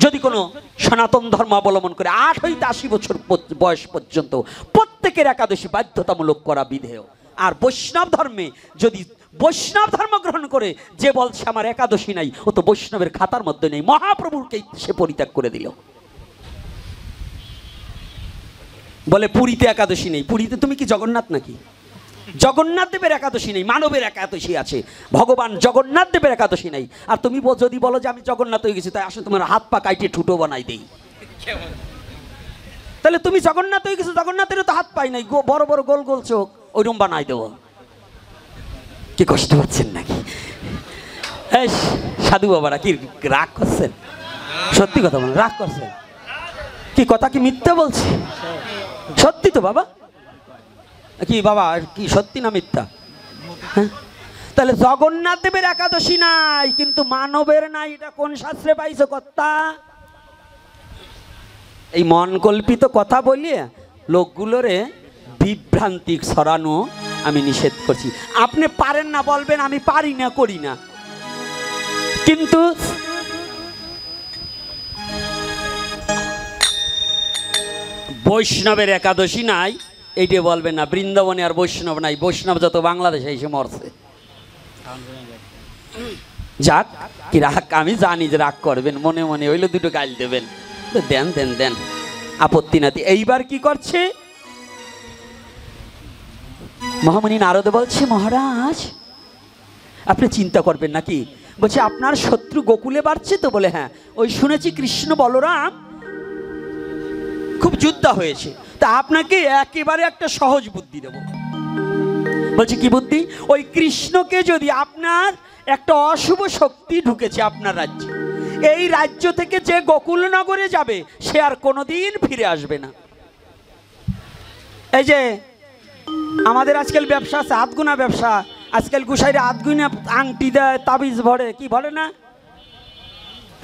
যদি কোনো সনাতন ধর্ম অবলম্বন করে 8 হইতে 80 বছর বয়স পর্যন্ত প্রত্যেকের একাদশী বাধ্যতামূলক করা বিধেয়। আর বৈষ্ণব ধর্মে যদি বৈষ্ণব ধর্ম গ্রহণ করে যে বলছে আমার একাদশী নাই, ও তো বৈষ্ণবের খাতার মধ্যে নেই, মহাপ্রভুকে সে পরিত্যাগ করে দিল। বলে পুরীতে একাদশী নেই। পুরীতে তুমি কি জগন্নাথ নাকি? জগন্নাথ দেবের একাদশী নেই, মানবের একাদশী আছে। ভগবান জগন্নাথ দেবের একাদশী নাই। আর তুমি যদি বলো যে আমি জগন্নাথ হয়ে গেছি, তাই আসলে তোমার হাত পা কাইটে ঠুটো বানাই দেই। তাহলে তুমি জগন্নাথ হয়ে গেছো, জগন্নাথেরও তো হাত পাই নাই, বড় বড় গোল গোল চোখ, ওইরকম বানাই দেবো। কি কষ্ট পাচ্ছেন নাকি? সাধু বাবারা কি রাগ করছেন? সত্যি কথা বলেন, রাগ করছেন কি? কথা কি মিথ্যা বলছি? সত্যি তো বাবা। কি বাবা, কি সত্যি না মিথ্যা? হ্যাঁ, তাহলে জগন্নাথ দেবের একাদশী নাই কিন্তু মানবের নাই, এটা কোন শাস্ত্রে পাইছো কর্তা? এই মন কল্পিত কথা বলিয়ে লোকগুলোরে বিভ্রান্তি ছড়ানো আমি নিষেধ করছি। আপনি পারেন না বলবেন আমি পারি না, করি না, কিন্তু বৈষ্ণবের একাদশী নাই এইটা বলবেন না। বৃন্দাবনে আর বৈষ্ণব নাই, বৈষ্ণব যত বাংলাদেশে এসে মরছে। যাক, কি রাগ, আমি জানি যে রাগ করবেন, মনে মনে হইলে দুটো গাল দেবেন, দেন দেন দেন, আপত্তি নাতি। এইবার কি করছে মহামুনি নারদ বলছে, মহারাজ আপনি চিন্তা করবেন নাকি? বলছে আপনার শত্রু গোকুলে বাড়ছে তো? বলে হ্যাঁ, ওই শুনেছি কৃষ্ণ বলরাম খুব যুদ্ধ হয়েছে, তা আপনাকে একেবারে একটা সহজ বুদ্ধি দেব। বলছে কি বুদ্ধি? ওই কৃষ্ণকে যদি আপনার একটা অশুভ শক্তি ঢুকেছে আপনার রাজ্যে, এই রাজ্য থেকে যে গোকুল নগরে যাবে সে আর কোনোদিন ফিরে আসবে না। এই যে আমাদের আজকাল ব্যবসা আছে, আধগুনা ব্যবসা, আজকাল গুসাইরে আধগুনা আংটি দেয়, তাবিজ ভরে, কি ভরে না,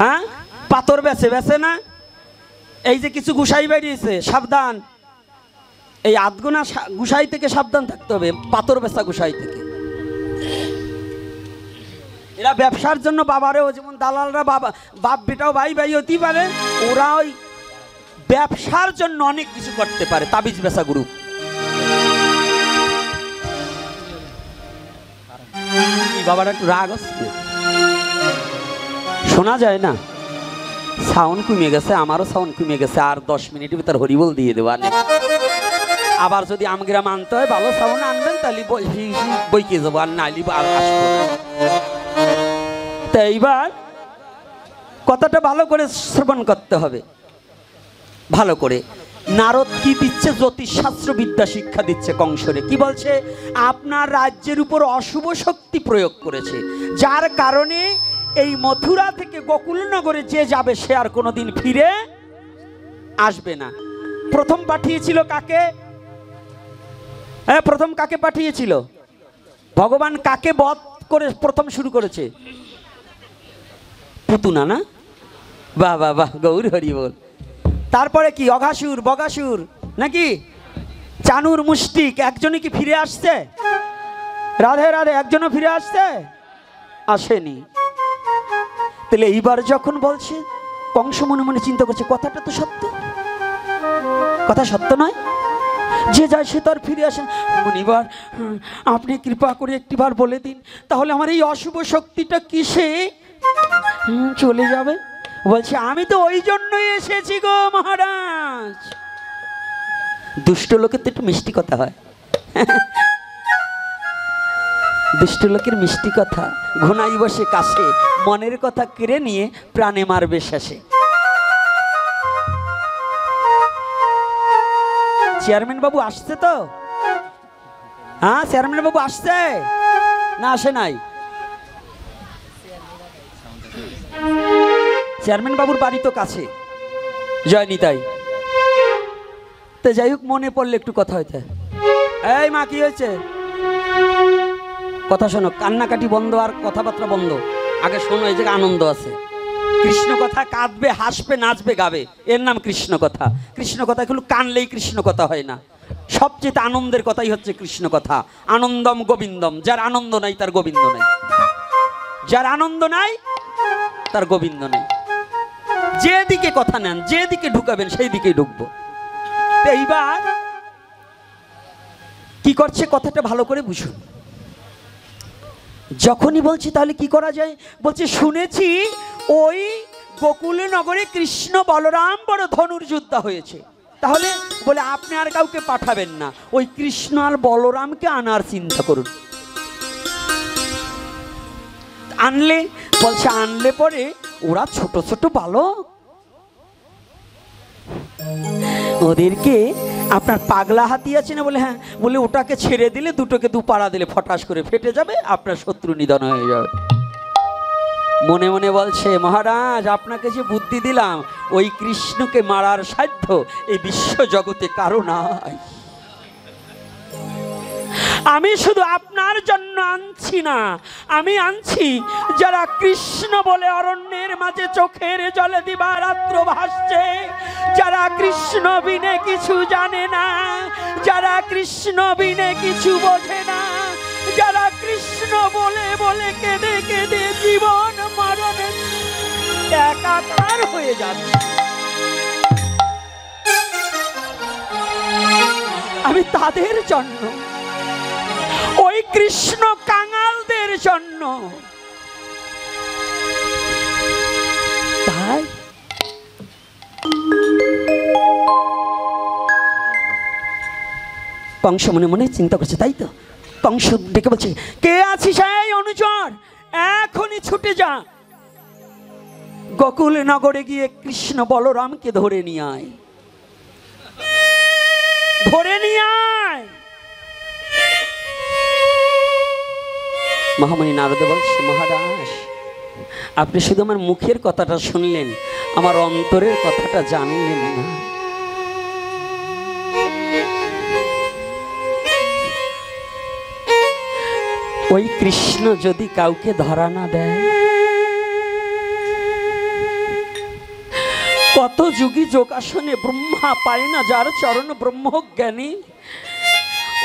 হ্যাঁ, পাথর বেচে, বেচে না? এই যে কিছু গুসাই বেরিয়েছে, সাবধান, এই আধগুনা গুসাই থেকে সাবধান থাকতে হবে, পাথর বেচা গুসাই থেকে। এরা ব্যবসার জন্য বাবারেও, যেমন দালালরা বাপ বেটাও ভাই ভাই হতেই পারে, ওরা ওই ব্যবসার জন্য অনেক কিছু করতে পারে। তাবিজ বেচা গ্রুপ। বাবারা একটু রাগ হচ্ছে, শোনা যায় না, সাউন্ড কমে গেছে, আমারও সাউন্ড কমে গেছে। আর 10 মিনিটের ভিতর হরিবল দিয়ে দেবো। আবার যদি আমগ্রাম আনতে হয় ভালো সাউন্ড আনবেন, তাহলে বইকে যাবো, আর নাইলি আর আসবো না। তা এইবার কথাটা ভালো করে শ্রবণ করতে হবে, ভালো করে। নারদ কি দিচ্ছে? জ্যোতিষশাস্ত্র বিদ্যা শিক্ষা দিচ্ছে কংসরে। কি বলছে? আপনার রাজ্যের উপর অশুভ শক্তি প্রয়োগ করেছে, যার কারণে এই মথুরা থেকে গোকুলনগরে যে যাবে সে আর কোনোদিন ফিরে আসবে না। প্রথম পাঠিয়েছিল কাকে? হ্যাঁ, প্রথম কাকে পাঠিয়েছিল? ভগবান কাকে বধ করে প্রথম শুরু করেছে? পুতুনা না? বাহ বাহ বাহ, গৌর হরি বল। তারপরে কি? অঘাসুর, বগাসুর নাকি চানুর, মুষ্টিক, একজনই কি ফিরে আসছে? রাধে রাধে, একজনও ফিরে আসছে? আসেনি। তাহলে এইবার যখন বলছে, কংস মনে মনে চিন্তা করছে কথাটা তো সত্য, কথা সত্য নয়, যে যায় সে তার ফিরে আসে। মুনিবার আপনি কৃপা করে একটিবার বলে দিন, তাহলে আমার এই অশুভ শক্তিটা কিসে চলে যাবে? বলছে আমি তো ওই জন্যই এসেছি গো মহারাজ। দুষ্ট লোকের তো একটু মিষ্টি কথা হয়, দুষ্ট লোকের মিষ্টি কথা ঘনাই বসে কাছে, মনের কথা কেড়ে নিয়ে প্রাণে মারবে শেষে। চেয়ারম্যান বাবু আসছে তো? হ্যাঁ, চেয়ারম্যান বাবু আসছে না আসে নাই? চেয়ারম্যান বাবুর বাড়ি তো কাছে, জয়নিতাই। তো যাই হোক, মনে পড়লে একটু কথা হইতে। এই মা, কি হয়েছে? কথা শোনো, কান্নাকাটি বন্ধ আর কথাবার্তা বন্ধ। আগে শোনো, এই জায়গায় আনন্দ আছে। কৃষ্ণ কথা কাঁদবে, হাসবে, নাচবে, গাবে, এর নাম কৃষ্ণ কথা। কৃষ্ণ কথা এগুলো কানলেই কৃষ্ণ কথা হয় না। সবচেয়ে আনন্দের কথাই হচ্ছে কৃষ্ণ কথা। আনন্দম গোবিন্দম, যার আনন্দ নাই তার গোবিন্দ নাই, যার আনন্দ নাই তার গোবিন্দ নেই। যেদিকে কথা নেন, যেদিকে ঢুকাবেন সেই দিকেই ঢুকবো। এইবার কি করছে কথাটা ভালো করে বুঝুন। যখনই বলছি তাহলে কি করা যায়, বলছে শুনেছি ওই গোকুল নগরে কৃষ্ণ বলরাম বড় ধনুর্যোদ্ধা হয়েছে, তাহলে বলে আপনি আর কাউকে পাঠাবেন না, ওই কৃষ্ণ আর বলরামকে আনার চিন্তা করুন। আনলে, বলছে আনলে পরে ওরা ছোট ছোট বালক, ওদেরকে আপনার পাগলা হাতি আছে না, বলে হ্যাঁ, বলে ওটাকে ছেড়ে দিলে দুটোকে দুপাড়া দিলে ফটাস করে ফেটে যাবে, আপনার শত্রু নিধন হয়ে যাবে। মনে মনে বলছে মহারাজ আপনাকে যে বুদ্ধি দিলাম, ওই কৃষ্ণকে মারার সাধ্য এই বিশ্ব জগতে কারো নাই। আমি শুধু আপনার জন্য আনছি না, আমি আনছি যারা কৃষ্ণ বলে অরণ্যের মাঝে চোখের জলে দিবারাত্র ভাসছে, যারা কৃষ্ণ বিনে কিছু জানে না, যারা কৃষ্ণ বিনে কিছু বোঝে না, যারা কৃষ্ণ বলে বলে কেঁদে কেঁদে জীবন মরণে একাকার হয়ে যাচ্ছে। আমি তাদের জন্য, ওই কৃষ্ণ কাঙালদের জন্য, তাই কংস মনে মনে চিন্তা করছে, তাই তো কংস ডেকে বলছে কে আছিস এই অনুচর, এখনই ছুটে যা, গোকুল নগরে গিয়ে কৃষ্ণ বলরামকে ধরে নিয়ে আয়, ধরে নিয়ে আয়। মহামণি নারদ বলছে মহারাজ আপনি শুধু আমার মুখের কথাটা শুনলেন, আমার অন্তরের কথাটা জানলেন না। ওই কৃষ্ণ যদি কাউকে ধরা না দেয়, কত যুগী যোগাসনে ব্রহ্মা পায় না যার চরণ ব্রহ্ম জ্ঞানী,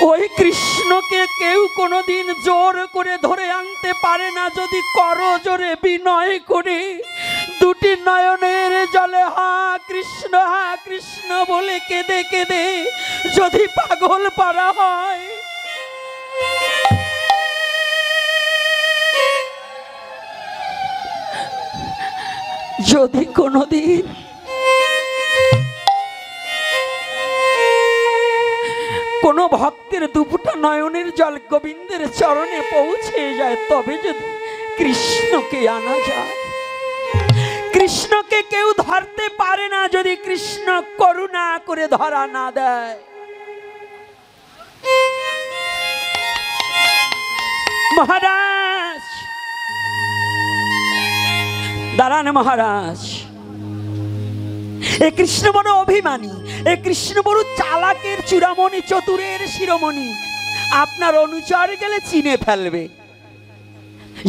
ওই কৃষ্ণকে কেউ কোনোদিন জোর করে ধরে আনতে পারে না, যদি করো জোরে বিনয় করে দুটি নয়নের জলে হা কৃষ্ণ বলে কেঁদে কেঁদে যদি পাগল পারা হয়। যদি কোনোদিন কোন ভক্তের দুপুটা নয়নের জল গোবিন্দের চরণে পৌঁছে যায়, তবে যদি কৃষ্ণকে আনা যায়। কৃষ্ণকে কেউ ধরতে পারে না যদি কৃষ্ণ করুণা করে ধরা না দেয়। মহারাজ দাঁড়ান, মহারাজ এ কৃষ্ণ বড় অভিমানী, এ কৃষ্ণ বড় চালাকের চূড়ামণি, চতুরের শিরোমণি, আপনার অনুচর গেলে চিনে ফেলবে।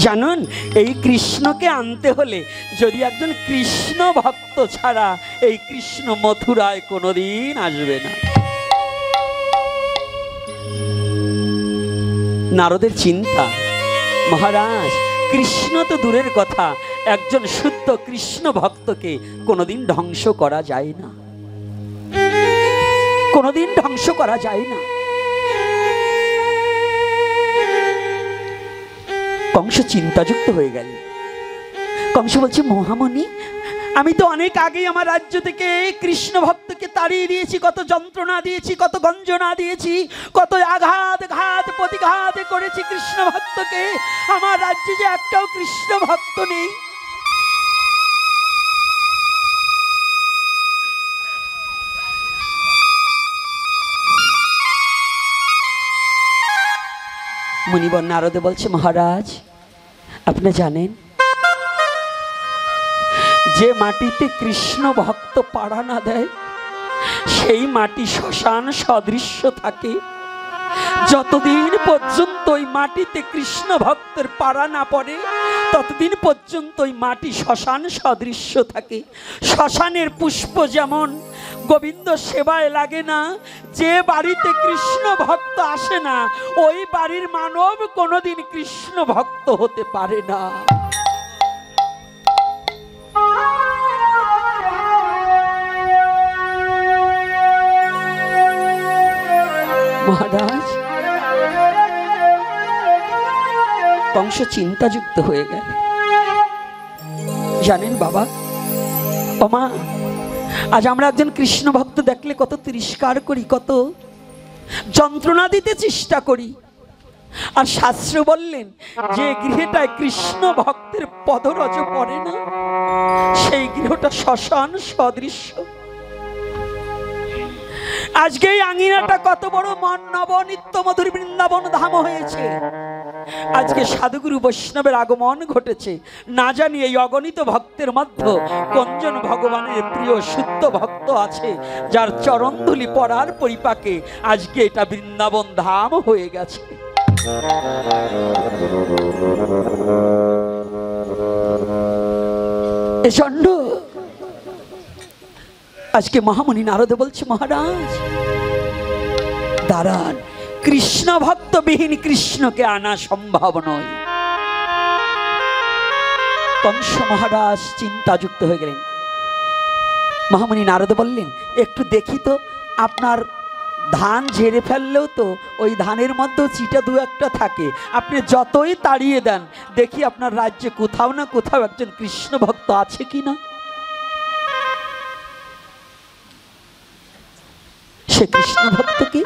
জানুন এই কৃষ্ণকে আনতে হলে যদি একজন কৃষ্ণ ভক্ত ছাড়া এই কৃষ্ণ মথুরায় কোনোদিন আসবে না। নারদের চিন্তা, মহারাজ কৃষ্ণ তো দূরের কথা, একজন শুদ্ধ কৃষ্ণ ভক্তকে কোনোদিন ধ্বংস করা যায় না, কোনোদিন ধ্বংস করা যায় না। কংস চিন্তাযুক্ত হয়ে গেল। কংস বলছে মহামণি আমি তো অনেক আগেই আমার রাজ্য থেকে কৃষ্ণ ভক্তকে তাড়িয়ে দিয়েছি, কত যন্ত্রণা দিয়েছি, কত গঞ্জনা দিয়েছি, কত আঘাত ঘাত প্রতিঘাত করেছি কৃষ্ণ ভক্তকে, আমার রাজ্যে যে একটাও কৃষ্ণ ভক্ত নেই। মুনিবর নারদে বলছে মহারাজ আপনি জানেন যে মাটিতে কৃষ্ণ ভক্ত পাড়া না দেয় সেই মাটি শ্মশান সদৃশ্য থাকে। যতদিন পর্যন্ত ওই মাটিতে কৃষ্ণ ভক্তের পাড়া না পড়ে ততদিন পর্যন্ত ওই মাটি শ্মশান সদৃশ্য থাকে। শ্মশানের পুষ্প যেমন গোবিন্দ সেবায় লাগে না, যে বাড়িতে কৃষ্ণ ভক্ত আসে না ওই বাড়ির মানব কোনোদিন কৃষ্ণ ভক্ত হতে পারে না। মহারাজ কংস চিন্তাযুক্ত হয়ে গেল। জানেন বাবা, ওমা, আজ আমরা একজন কৃষ্ণ ভক্ত দেখলে কত তিরস্কার করি, কত যন্ত্রণা দিতে চেষ্টা করি। আর শাস্ত্র বললেন যে গৃহটায় কৃষ্ণ ভক্তের পদরজ পড়ে না, সেই গৃহটা শ্মশান সদৃশ্য। আজকে এই আঙিনাটা কত বড় মন নব নিত্য মধুর বৃন্দাবন ধাম হয়েছে। আজকে সাধুগুরু বৈষ্ণবের আগমন ঘটেছে। না জানি এই অগণিত ভক্তের মধ্যে কোনজন ভগবানের প্রিয় শুদ্ধ ভক্ত আছে যার চরণধুলি পড়ার পরিপাকে আজকে এটা বৃন্দাবন ধাম হয়ে গেছে। এজন্য আজকে মহামুনি নারদ বলছে, মহারাজ দাঁড়ান, কৃষ্ণ ভক্ত বিহীন কৃষ্ণকে আনা সম্ভব নয়। কংস মহারাজ চিন্তাযুক্ত হয়ে গেলেন। মহামুনি নারদ বললেন, একটু দেখি তো, আপনার ধান ঝেড়ে ফেললেও তো ওই ধানের মধ্যেও চিটা দু একটা থাকে, আপনি যতই তাড়িয়ে দেন দেখি আপনার রাজ্যে কোথাও না কোথাও একজন কৃষ্ণ ভক্ত আছে কিনা। সে কৃষ্ণ ভক্ত কি?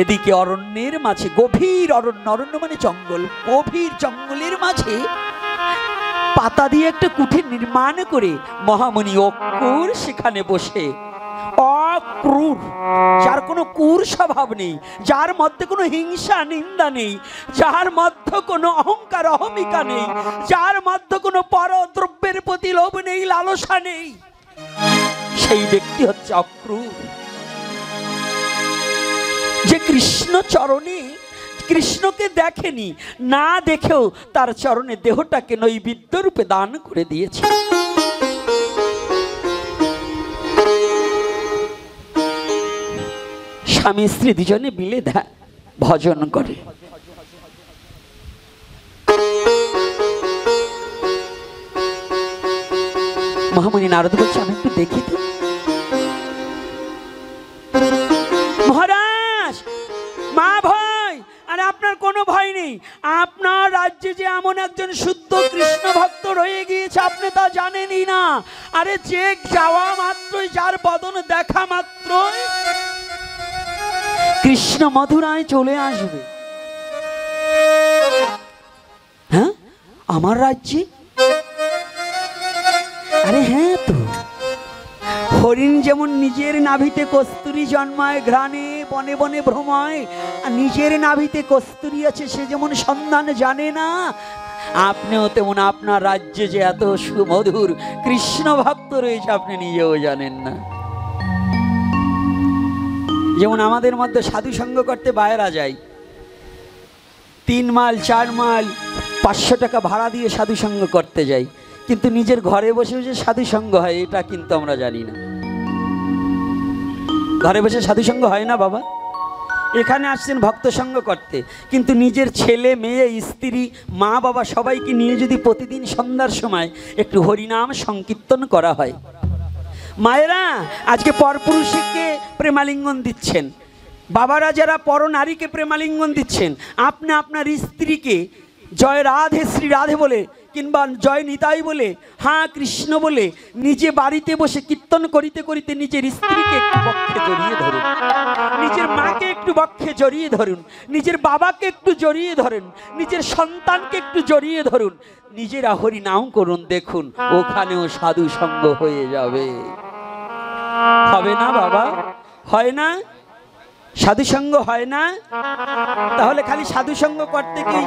এদিকে অরণ্যের মাঝে, গভীর অরণ্য, অরণ্য মানে জঙ্গল, গভীর জঙ্গলের মাঝে পাতা দিয়ে একটা কুঠির নির্মাণ করে মহামুনি অক্রূর সেখানে বসে, অক্রূর, যার কোনো ক্রূর স্বভাব নেই, যার মধ্যে কোনো হিংসা নিন্দা নেই, যার মধ্যে কোনো অহংকার অহমিকা নেই, যার মধ্যে কোনো পরদ্রব্যের প্রতি লোভ নেই, লালসা নেই, সেই ব্যক্তি হচ্ছে অক্রূর। যে কৃষ্ণ চরণে, কৃষ্ণকে দেখেনি, না দেখেও তার চরণে দেহটাকে নৈবেদ্য রূপে দান করে দিয়েছে। স্বামী স্ত্রী দুজনে মিলে ভজন করে। মহামুনি নারদ বলছে, আমি একটু দেখি তো। মহারাজ, মা ভয়, আরে আপনার কোনো ভয় নেই। আপনার রাজ্যে যে এমন একজন শুদ্ধ কৃষ্ণ ভক্ত রয়ে গিয়েছে আপনি তা জানেনই না। আরে যে যাওয়া মাত্রই, যার বদন দেখা মাত্রই কৃষ্ণ মধুরায় চলে আসবে। হ্যাঁ, আমার রাজ্যে? আরে হ্যাঁ তো, হরিণ যেমন নিজের নাভিতে কস্তুরী জন্মায়, ঘ্রাণে বনে বনে ভ্রময়, আর নিজের নাভিতে কস্তুরী আছে সে যেমন সন্ধান জানে না, আপনিও তেমন আপনার রাজ্যে যে এত সুমধুর কৃষ্ণ ভক্ত রয়েছে আপনি নিজেও জানেন না। যেমন আমাদের মধ্যে সাধু সঙ্গ করতে বাইরা যায়, 3 মাইল 4 মাইল 500 টাকা ভাড়া দিয়ে সাধু সঙ্গ করতে যাই, কিন্তু নিজের ঘরে বসে বসে সাধু সঙ্গ হয় এটা কিন্তু আমরা জানি না। ঘরে বসে সাধু সঙ্গ হয় না বাবা। এখানে আসছেন ভক্ত সঙ্গ করতে, কিন্তু নিজের ছেলে মেয়ে স্ত্রী মা বাবা সবাইকে নিয়ে যদি প্রতিদিন সন্ধ্যার সময় একটু হরিনাম সংকীর্তন করা হয়। মায়েরা আজকে পরপুরুষকে প্রেমালিঙ্গন দিচ্ছেন, বাবারা যারা পর নারীকে প্রেমালিঙ্গন দিচ্ছেন, আপনি আপনার স্ত্রীকে জয় রাধে শ্রী রাধে বলে কিংবা জয় নিতাই বলে, হ্যাঁ কৃষ্ণ বলে নিজে বাড়িতে বসে কীর্তন করিতে করিতে নিজের স্ত্রীকে একটু বক্ষে জড়িয়ে ধরুন, নিজের মাকে একটু বক্ষে জড়িয়ে ধরুন, নিজের বাবাকে একটু জড়িয়ে ধরুন, নিজের সন্তানকে একটু জড়িয়ে ধরুন, নিজেরা হরি নাম করুন, দেখুন ওখানেও সাধু সঙ্গ হয়ে যাবে। হবে না বাবা? হয় না? সাধু সঙ্গ হয় না? তাহলে খালি সাধু সঙ্গ করতে কি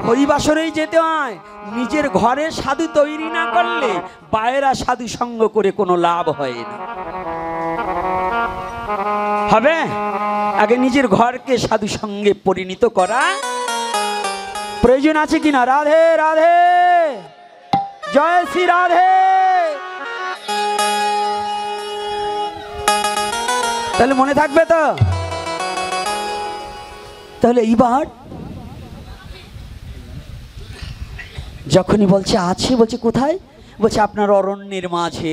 হরিবাসরেই যেতে হয়? নিজের ঘরে সাধু তৈরি না করলে বাইরা সাধু সঙ্গ করে কোনো লাভ হয় না। হবে? আগে নিজের ঘরকে সাধু সঙ্গে পরিণত করা প্রয়োজন আছে কিনা? রাধে রাধে, জয় শ্রী রাধে। তাহলে মনে থাকবে তো? তাহলে এইবার যখনই বলছে আছে, বলছে কোথায়? বলছে আপনার অরণ্যের মাঝে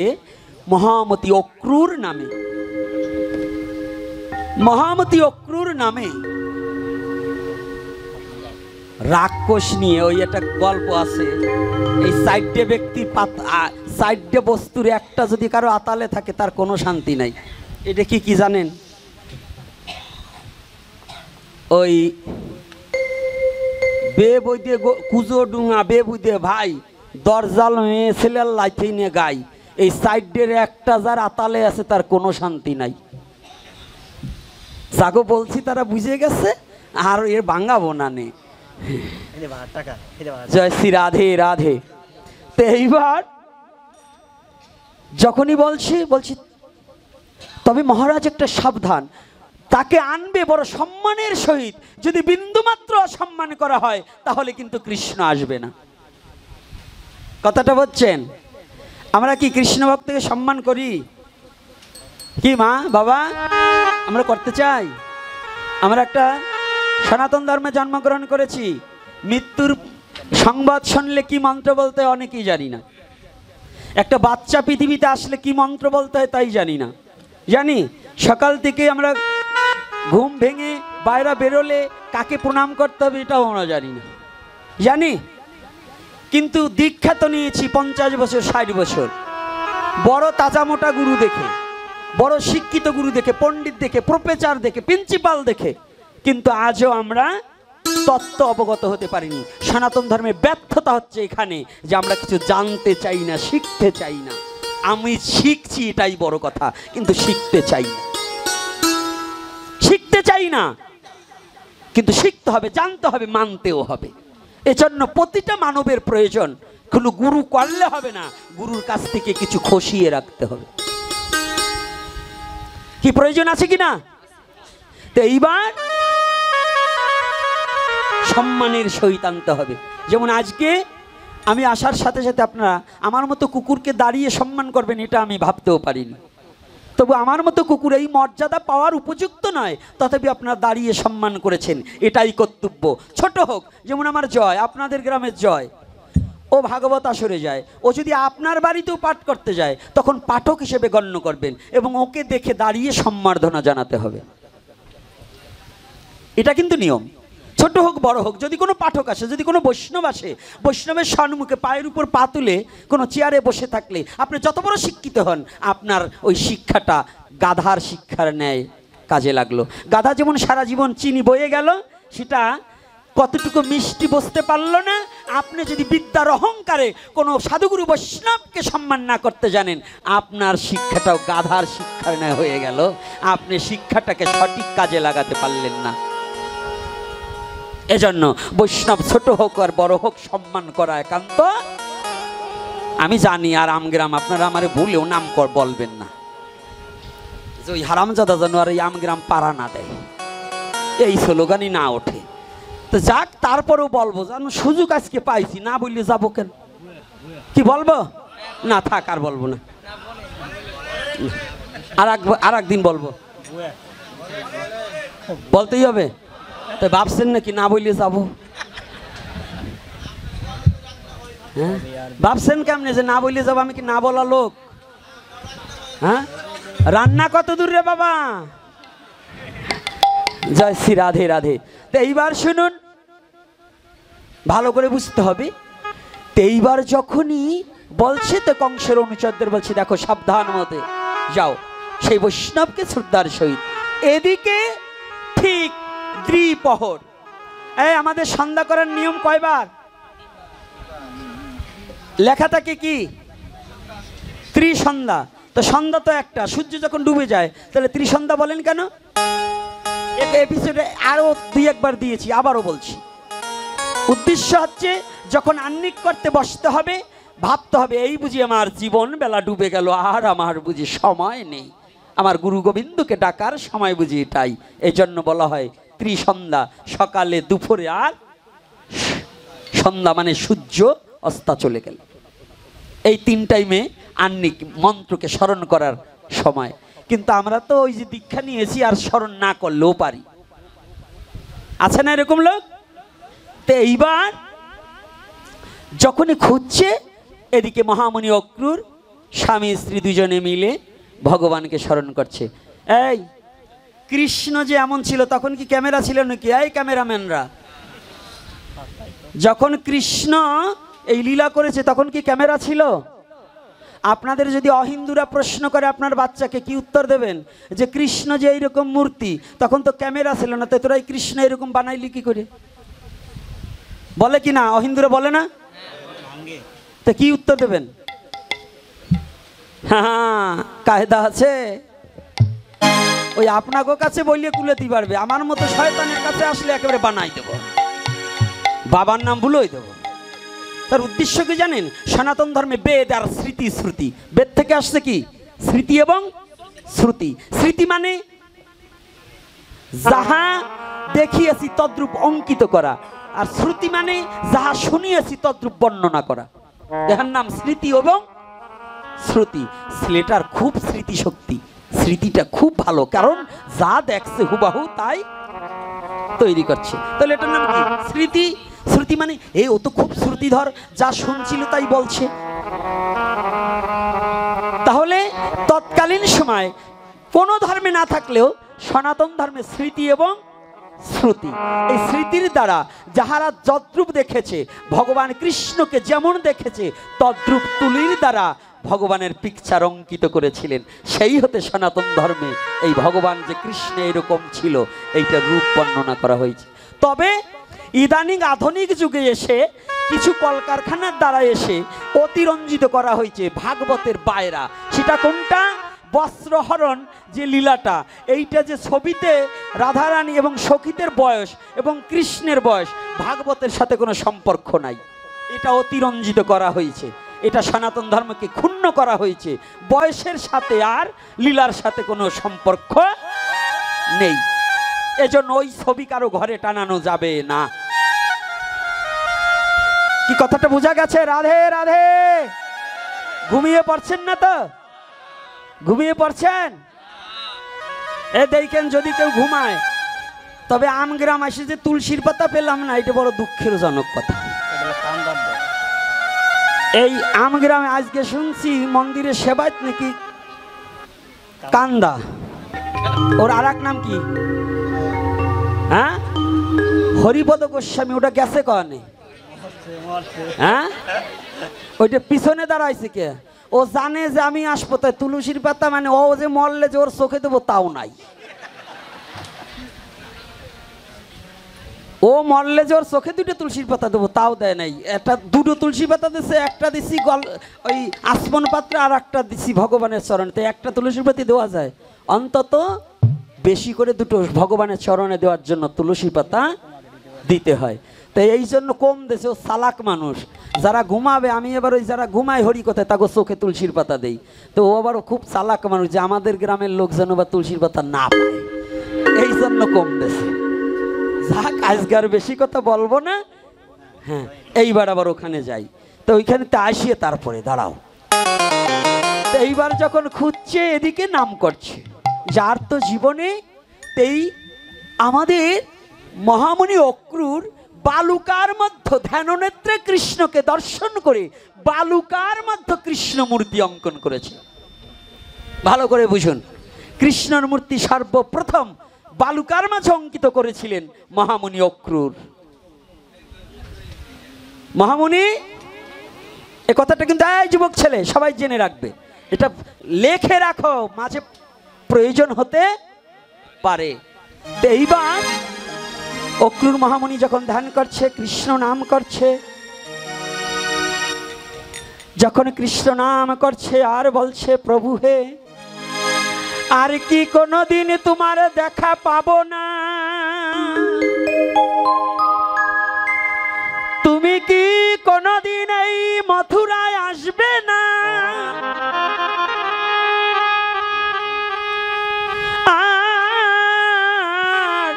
মহামতি অক্রূর নামে মহামতি অক্রুর নামে রাক্ষস নিয়ে ওই একটা গল্প আছে। এই সাইডে ব্যক্তি সাইডে বস্তুর একটা যদি কারো আতালে থাকে তার কোনো শান্তি নাই। এটা কি জানেন? ওই বে বই দিয়ে কুজো ডুঙা বে বই দিয়ে ভাই দরজাল মেয়ে ছেলের লাইতে নিয়ে গাই। এই সাইডের একটা যার আতালে আছে তার কোনো শান্তি নাই। যাগো বলছি তারা বুঝে গেছে, আর এর ভাঙাবো না নে। জয় শ্রী রাধে রাধে। তো এইবার যখনই বলছি তবে মহারাজ একটা সাবধান, তাকে আনবে বড় সম্মানের সহিত। যদি বিন্দুমাত্র অসম্মান করা হয় তাহলে কিন্তু কৃষ্ণ আসবে না। কথাটা বলছেন? আমরা কি কৃষ্ণ ভক্তকে সম্মান করি কি মা বাবা? আমরা করতে চাই। আমরা একটা সনাতন ধর্মে জন্মগ্রহণ করেছি। মৃত্যুর সংবাদ শুনলে কি মন্ত্র বলতে হয় অনেকেই জানি না। একটা বাচ্চা পৃথিবীতে আসলে কি মন্ত্র বলতে হয় তাই জানি না। জানি সকাল থেকে আমরা ঘুম ভেঙে বাইরে বেরোলে কাকে প্রণাম করতে হবে এটাও আমরা জানি না। জানি কিন্তু দীক্ষা তো নিয়েছি 50 বছর 60 বছর। বড় তাজা মোটা গুরু দেখে, বড় শিক্ষিত গুরু দেখে, পণ্ডিত দেখে, প্রফেসর দেখে, প্রিন্সিপাল দেখে, কিন্তু আজও আমরা তত্ত্ব অবগত হতে পারিনি। সনাতন ধর্মের ব্যর্থতা হচ্ছে এখানে যে আমরা কিছু জানতে চাই না, শিখতে চাই না। আমি শিখছি এটাই বড় কথা, কিন্তু শিখতে চাই না। শিখতে চাই না কিন্তু শিখতে হবে, জানতে হবে, মানতেও হবে। এজন্য প্রতিটা মানবের প্রয়োজন। কোনো গুরু করলে হবে না, গুরুর কাছ থেকে কিছু খসিয়ে রাখতে হবে। কি প্রয়োজন আছে কিনা? তো এইবার সম্মানের সহিত আনতে হবে। যেমন আজকে আমি আসার সাথে সাথে আপনারা আমার মতো কুকুরকে দাঁড়িয়ে সম্মান করবেন এটা আমি ভাবতেও পারিনি। তবু আমার মতো কুকুর এই মর্যাদা পাওয়ার উপযুক্ত নয়, তথাপি আপনারা দাঁড়িয়ে সম্মান করেছেন, এটাই কর্তব্য। ছোট হোক, যেমন আমার জয়, আপনাদের গ্রামের জয়, ও ভাগবত আসরে যায়। ও যদি আপনার বাড়িতেও পাঠ করতে যায় তখন পাঠক হিসেবে গণ্য করবেন এবং ওকে দেখে দাঁড়িয়ে সম্বর্ধনা জানাতে হবে। এটা কিন্তু নিয়ম। ছোট হোক বড় হোক, যদি কোনো পাঠক আসে, যদি কোনো বৈষ্ণব আসে, বৈষ্ণবের সম্মুখে পায়ের উপর পা তুলে কোনো চেয়ারে বসে থাকলে আপনি যত বড় শিক্ষিত হন, আপনার ওই শিক্ষাটা গাধার শিক্ষার ন্যায় কাজে লাগলো। গাধা যেমন সারা জীবন চিনি বয়ে গেল, সেটা কতটুকু মিষ্টি বসতে পারলো না। আপনি যদি বিদ্যার অহংকারে কোনো সাধুগুরু বৈষ্ণবকে সম্মান না করতে জানেন, আপনার শিক্ষাটাও গাধার শিক্ষার ন্যায় হয়ে গেল। আপনি শিক্ষাটাকে সঠিক কাজে লাগাতে পারলেন না। এজন্য বৈষ্ণব ছোট হোক আর বড় হোক সম্মান করা একান্ত। আমি জানি আর আমগ্রাম আপনারা আমারে ভুলেও নাম বলবেন না যে ওই হারামজাদা যেন আর এই আমগ্রাম পাড়া না দেয়, এই স্লোগানই না ওঠে। তো যাক, তারপরেও বলবো, জানো সুযোগ আজকে পাইছি, না বললে যাবো কেন? কি বলবো? না থাক, আর বলবো না, আর একদিন বলবো, বলতেই হবে। তো ভাবছেন নাকি না বললে যাবো? হ্যাঁ, ভাবছেন কেমনে যে না বললে যাবো? আমি কি না বলা লোক? হ্যাঁ, রান্না কত দূর রে বাবা? জয় শ্রী রাধে রাধে। তো এইবার শুনুন, ভালো করে বুঝতে হবে। তো এইবার যখনই বলছে, তো কংসের অনুচরদের বলছে, দেখো সাবধান মতে যাও, সেই বৈষ্ণবকে শ্রদ্ধার সহিত। এদিকে ঠিক দ্বিপ্রহর। এই আমাদের সন্ধ্যা করার নিয়ম কয়বার লেখা থাকে? কি ত্রিসন্ধ্যা। তো সন্ধ্যা তো একটা, সূর্য যখন ডুবে যায় তাহলে ত্রিসন্ধ্যা বলেন কেন? এপিসোডে আরো 2-1 বার দিয়েছি, আবারও বলছি। উদ্দেশ্য হচ্ছে যখন আহ্নিক করতে বসতে হবে, ভাবতে হবে এই বুঝি আমার জীবন বেলা ডুবে গেল, আর আমার বুঝি সময় নেই, আমার গুরু গোবিন্দকে ডাকার সময় বুঝি এটাই। এই জন্য বলা হয় ত্রিসন্ধ্যা, সকালে দুপুরে আর সন্ধ্যা, মানে সূর্য অস্তা চলে গেল। এই 3 টাইমে আহ্নিক মন্ত্রকে স্মরণ করার সময়। কিন্তু আমরা তো ওই যে দীক্ষা নিয়েছি আর স্মরণ না করলেও পারি, আছে না এরকম লোক? তো এইবার যখনই খুঁজছে, এদিকে মহামণি অক্রুর স্বামী স্ত্রী দুজনে মিলে ভগবানকে স্মরণ করছে। এই কৃষ্ণ যে এমন ছিল তখন কি ক্যামেরা ছিল নাকি? এই ক্যামেরাম্যানরা, যখন কৃষ্ণ এই লীলা করেছে তখন কি ক্যামেরা ছিল? আপনাদের যদি অহিন্দুরা প্রশ্ন করে আপনার বাচ্চাকে, কি উত্তর দেবেন? যে কৃষ্ণ যে এইরকম মূর্তি, তখন তো ক্যামেরা ছিল না, তো তোরা এই কৃষ্ণ এরকম বানাইলি কি করে? বলে কি না? অহিন্দুরা বলে না? তো কি উত্তর দেবেন? হ্যাঁ, কায়দা আছে। ওই আপনাকে কাছে বললে কুলেতে পারবে, আমার মতো শয়তানের কাছে আসলে একেবারে বানাই দেব, বাবার নাম ভুলোই দেব। তার উদ্দেশ্য কি জানেন? সনাতন ধর্মে বেদ আর স্মৃতি, শ্রুতি। বেদ থেকে আসছে কি? স্মৃতি এবং শ্রুতি। স্মৃতি মানে যাহা দেখিয়েছি তদ্রূপ অঙ্কিত করা, আর শ্রুতি মানে যাহা শুনিয়েছি তদ্রূপ বর্ণনা করা। এর নাম স্মৃতি এবং শ্রুতি। ছেলেটার খুব স্মৃতি শক্তি, স্মৃতিটা খুব ভালো, কারণ যা দেখছে হুবাহু তাই তৈরি করছে। তাহলে এটার নাম কি? স্মৃতি। শ্রুতি মানে এই ও তো খুব শ্রুতিধর, যা শুনছিল তাই বলছে। তাহলে তৎকালীন সময় কোন ধর্মে না থাকলেও সনাতন ধর্মে স্মৃতি এবং শ্রুতি, এই স্মৃতির দ্বারা যাহারা যদ্রূপ দেখেছে, ভগবান কৃষ্ণকে যেমন দেখেছে তদ্রূপ তুলির দ্বারা ভগবানের পিকচার অঙ্কিত করেছিলেন। সেই হতে সনাতন ধর্মে এই ভগবান যে কৃষ্ণ এরকম ছিল এইটা রূপ বর্ণনা করা হয়েছে। তবে ইদানিং আধুনিক যুগে এসে কিছু কলকারখানার দ্বারা এসে অতিরঞ্জিত করা হয়েছে ভাগবতের বায়রা। সেটা কোনটা? বস্ত্রহরণ যে লীলাটা, এইটা যে ছবিতে রাধারানী এবং সখীদের বয়স এবং কৃষ্ণের বয়স ভাগবতের সাথে কোনো সম্পর্ক নাই, এটা অতিরঞ্জিত করা হয়েছে। এটা সনাতন ধর্মকে ক্ষুণ্ণ করা হয়েছে। বয়সের সাথে আর লীলার সাথে কোনো সম্পর্ক নেই, এজন্য ওই ছবি কারো ঘরে টানানো যাবে না। কি কথাটা বোঝা গেছে? রাধে রাধে। ঘুমিয়ে পড়ছেন না তো? ঘুমিয়ে পড়ছেন? এ দেখেন, যদি কেউ ঘুমায়, তবে আমগ্রাম আসে যে তুলসীর পাতা পেলাম না, এটা বড় দুঃখের জনক কথা। এই আমগ্রামে আজকে শুনছি মন্দিরে সেবায়ত নাকি কান্দা, ওর আর এক নাম কি? হ্যাঁ, হরিপদ গোস্বামী। ওটা গেছে কনে? হ্যাঁ, ওইটা পিছনে দাঁড়াইছে কে? ও জানে যে আমি আসবো, তাই তুলসীর পাতা মানে ও যে মরলে যে ওর চোখে দেবো তাও নাই। ও মরলে যে ওর চোখে দুটো তুলসীর পাতা দেবো তাও দেয় নাই। একটা দুটো তুলসী পাতা দিছে, একটা দিছি ওই আসমন পাত্রে, আর একটা দিছি ভগবানের চরণে। তাই একটা তুলসীর পাতা দেওয়া যায়, অন্তত বেশি করে দুটো ভগবানের চরণে দেওয়ার জন্য তুলসী পাতা দিতে হয়। তাই এই জন্য কম দেশে ও চালাক মানুষ। যারা ঘুমাবে, আমি এবার ওই যারা ঘুমায় হরি কথায় তাকে চোখে তুলসীর পাতা দেই, তো ও আবারও খুব চালাক মানুষ, যে আমাদের গ্রামের লোক যেন বা তুলসীর পাতা না পায়, এই জন্য কম দেশে। যাক, আজকার বেশি কথা বলবো না। হ্যাঁ, এইবার আবার ওখানে যাই, তো ওইখানে তো আসিয়ে তারপরে দাঁড়াও। তো এইবার যখন খুঁজছে, এদিকে নাম করছে, যার তো জীবনে এই আমাদের মহামুনি অক্রুর বালুকার মধ্যে ধ্যাননেত্রে কৃষ্ণকে দর্শন করে বালুকার মধ্যে কৃষ্ণ মূর্তি অঙ্কন করেছে। ভালো করে বুঝুন, কৃষ্ণর মূর্তি সর্বপ্রথম বালুকার মাঝে অঙ্কিত করেছিলেন মহামুনি অক্রুর। মহামুনি, এ কথাটা কিন্তু এই যুবক ছেলে সবাই জেনে রাখবে, এটা লেখে রাখো, মাঝে প্রয়োজন হতে পারে। তো এইবার অক্রুর মহামুনি যখন ধ্যান করছে, কৃষ্ণ নাম করছে, যখন কৃষ্ণ নাম করছে আর বলছে, প্রভু হে, আর কি কোনদিন তোমার দেখা পাবো না? তুমি কি কোনদিন এই মথুরায় আসবে না? আর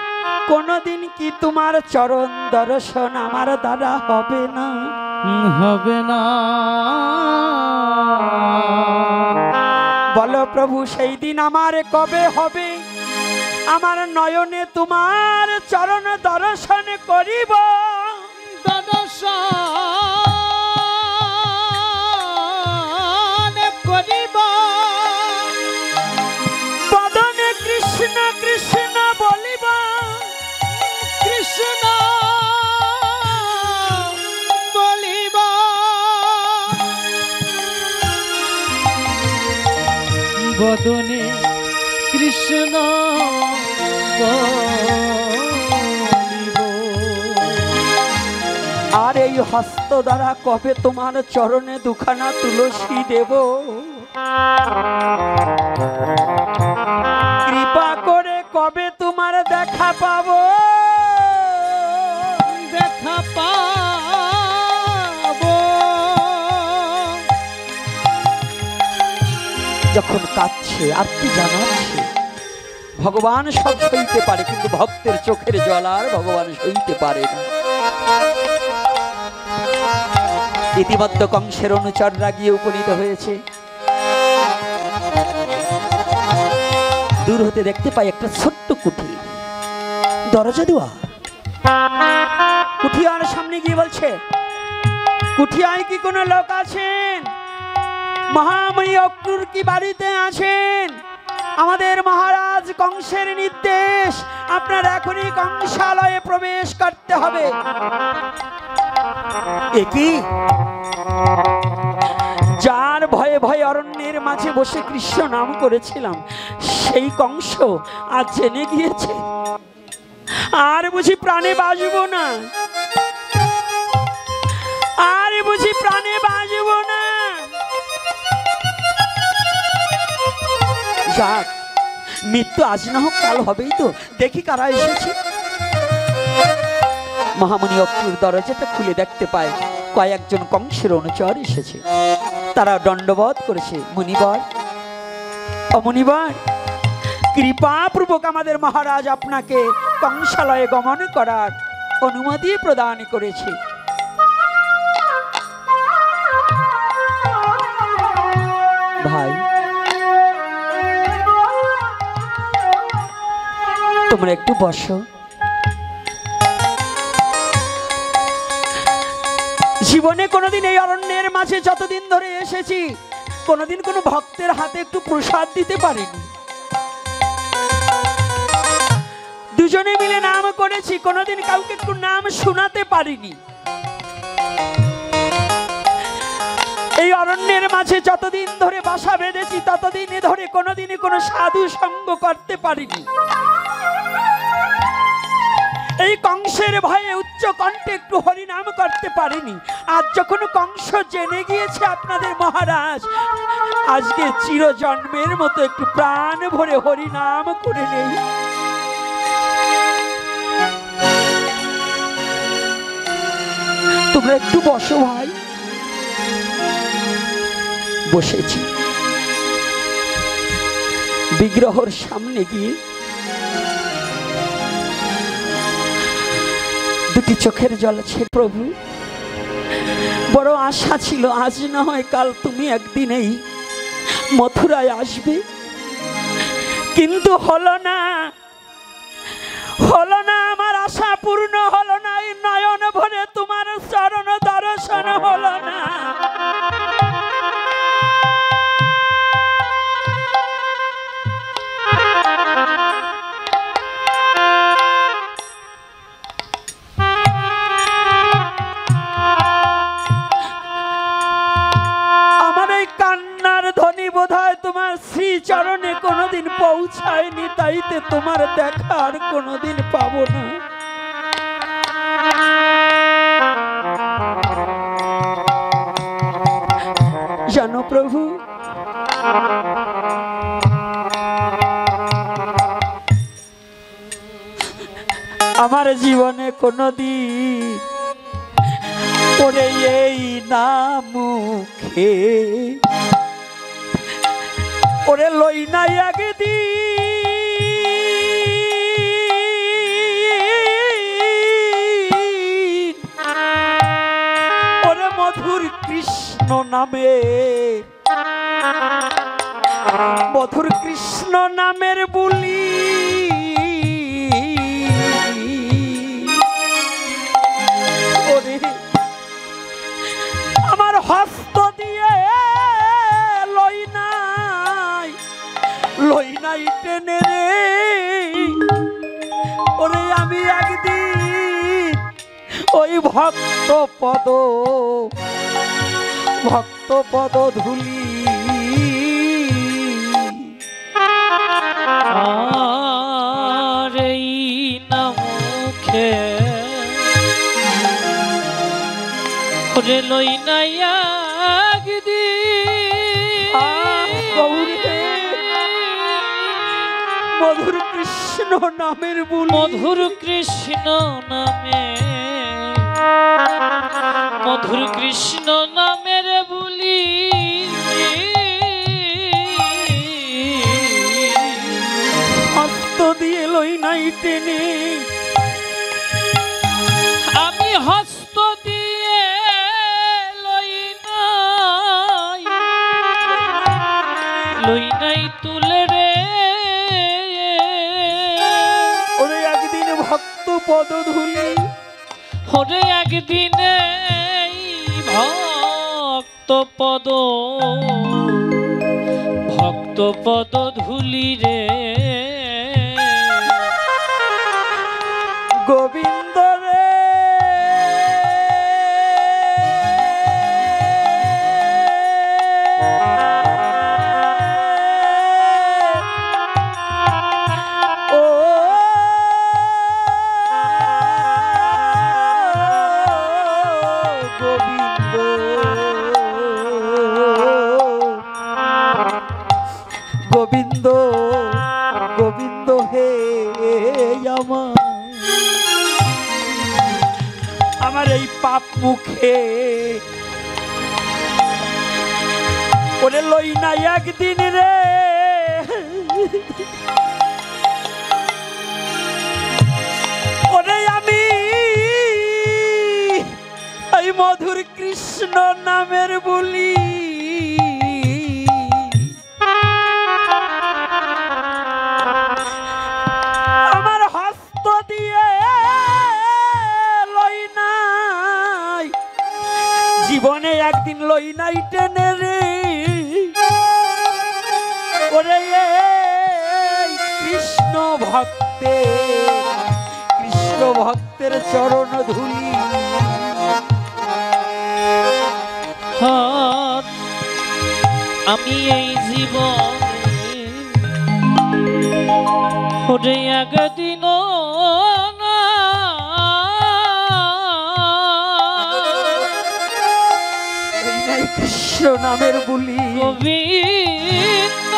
কোনদিন কি তোমার চরণ দর্শন আমার দ্বারা হবে না? হবে না। বলো প্রভু, সেই দিন আমার কবে হবে? আমার নয়নে তোমার চরণ দর্শন করিব, দর্শন করিব। বদনে কৃষ্ণ কৃষ্ণ বদনে কৃষ্ণ বলিব। আর এই হস্ত দ্বারা কবে তোমার চরণে দুখানা তুলসী দেব, কৃপা করে কবে তোমার দেখা পাবো, দেখা পাবো। যখন কাঁদছে আরতি জানাচ্ছে, ভগবান সব সইতে পারে, কিন্তু ভক্তের চোখের জল আর ভগবান সইতে পারে না। ইতিমধ্যে কংসের অনুচররা গিয়ে উপনীত হয়েছে। দূর হতে দেখতে পাই একটা ছোট্ট কুঠি, দরজা দেওয়া। কুঠিয়ার সামনে গিয়ে বলছে, কুঠিয়ায় কি কোনো লোক আছেন? মহাময়ী অক্রুর কি বাড়িতে আছেন? আমাদের মহারাজ কংসের নির্দেশ, আপনার এখনই কংসালয়ে প্রবেশ করতে হবে। একই যার ভয়ে ভয়ে অরণ্যের মাঝে বসে কৃষ্ণ নাম করেছিলাম, সেই কংস আজ জেনে গিয়েছে, আর বুঝি প্রাণে বাঁচব না, আর বুঝি প্রাণে বাঁচব না। যাক, মৃত্যু আজ না হোক কাল হবেই তো, দেখি কারা এসেছে। মহামণি অক্রুর দরজাটা খুলে দেখতে পায় কয়েকজন কংসের অনুচর এসেছে। তারা দণ্ডবোধ করেছে, মুনিবর, অমুনিবর, কৃপাপূর্বক আমাদের মহারাজ আপনাকে কংসালয়ে গমন করার অনুমতি প্রদান করেছে। ভাই, তোমরা একটু বসো। জীবনে কোনোদিন এই অরণ্যের মাঝে যতদিন ধরে এসেছি, কোনোদিন কোনো ভক্তের হাতে একটু প্রসাদ দিতে পারিনি। দুজনে মিলে নাম করেছি, কোনোদিন কাউকে একটু নাম শোনাতে পারিনি। এই অরণ্যের মাঝে যতদিন ধরে বাসা বেঁধেছি, ততদিন ধরে কোনোদিনই কোনো সাধু সঙ্গ করতে পারিনি। এই কংসের ভয়ে উচ্চ কণ্ঠে একটু হরিনাম করতে পারিনি। আজ যখন কংস জেনে গিয়েছে আপনাদের মহারাজ, আজকে চিরজন্মের মতো একটু প্রাণ ভরে হরিনাম করে নেই। তোমরা একটু বসো ভাই। বসেছি। বিগ্রহর সামনে গিয়ে দুটি চোখের জল ছে। প্রভু, বড় আশা ছিল আজ না হয় কাল তুমি একদিনেই মথুরায় আসবে, কিন্তু হলো না, হলো না, আমার আশা পূর্ণ হলো না। এই নয়ন ভরে তোমার চরণ দর্শন হলো না। তোমার শ্রী চরণে কোনোদিন পৌঁছায়নি, তাইতে তোমার দেখার কোনোদিন পাবো না। জানো প্রভু, আমার জীবনে কোনোদিন ওরে এই না মুখে ওরে লই নাই একদিন ওরে মধুর কৃষ্ণ নামে, মধুর কৃষ্ণ নামের বুলি ওরে আমার হস্ত দিয়ে লই নাই টেনে রে। ওরে আমি একদিন ওই ভক্ত পদ ধুলি লই নাই মধুর কৃষ্ণ নামের বুলি, মধুর কৃষ্ণ নামে, মধুর কৃষ্ণ নামের বুলি হস্ত দিয়ে লই নাই টেনে, আমি হস্ত দিয়ে লই নাই তুলে রে। ওরে একদিন ভক্ত পদ ধুলি, ওরে একদিনে ভক্ত পদ ধুলি রে। গোবিন্দ রে ও গোবিন্দ, গোবিন্দ গোবিন্দ হে আমার এই পাপ মুখে ওরে লই না একদিন রে, ওরে আমি এই মধুর কৃষ্ণ নামের বুলি আমার হস্ত দিয়ে লই নাই, জীবনে একদিন লই নাই টেনে রে। ওরে এই কৃষ্ণ ভক্তের চরণ ধুলি, আমি এই জীবনে ওরে একদিন কৃষ্ণ নামের বুলি গোবিন্দ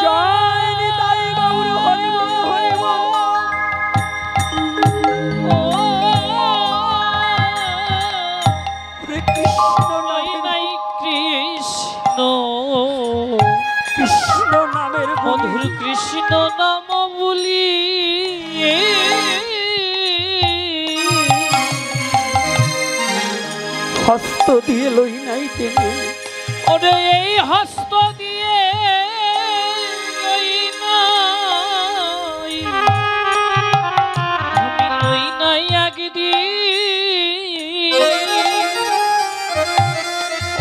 জয় নিতাই গৌর হরি বল, হরি বল। কৃষ্ণ নাই কৃষ্ণ কৃষ্ণ নামের মধুর কৃষ্ণ নাম বলি হস্ত দিয়ে লই নাই টেনে, ওরে এই হস্ত দিয়ে লই নাই, আমি লই নাই একদিন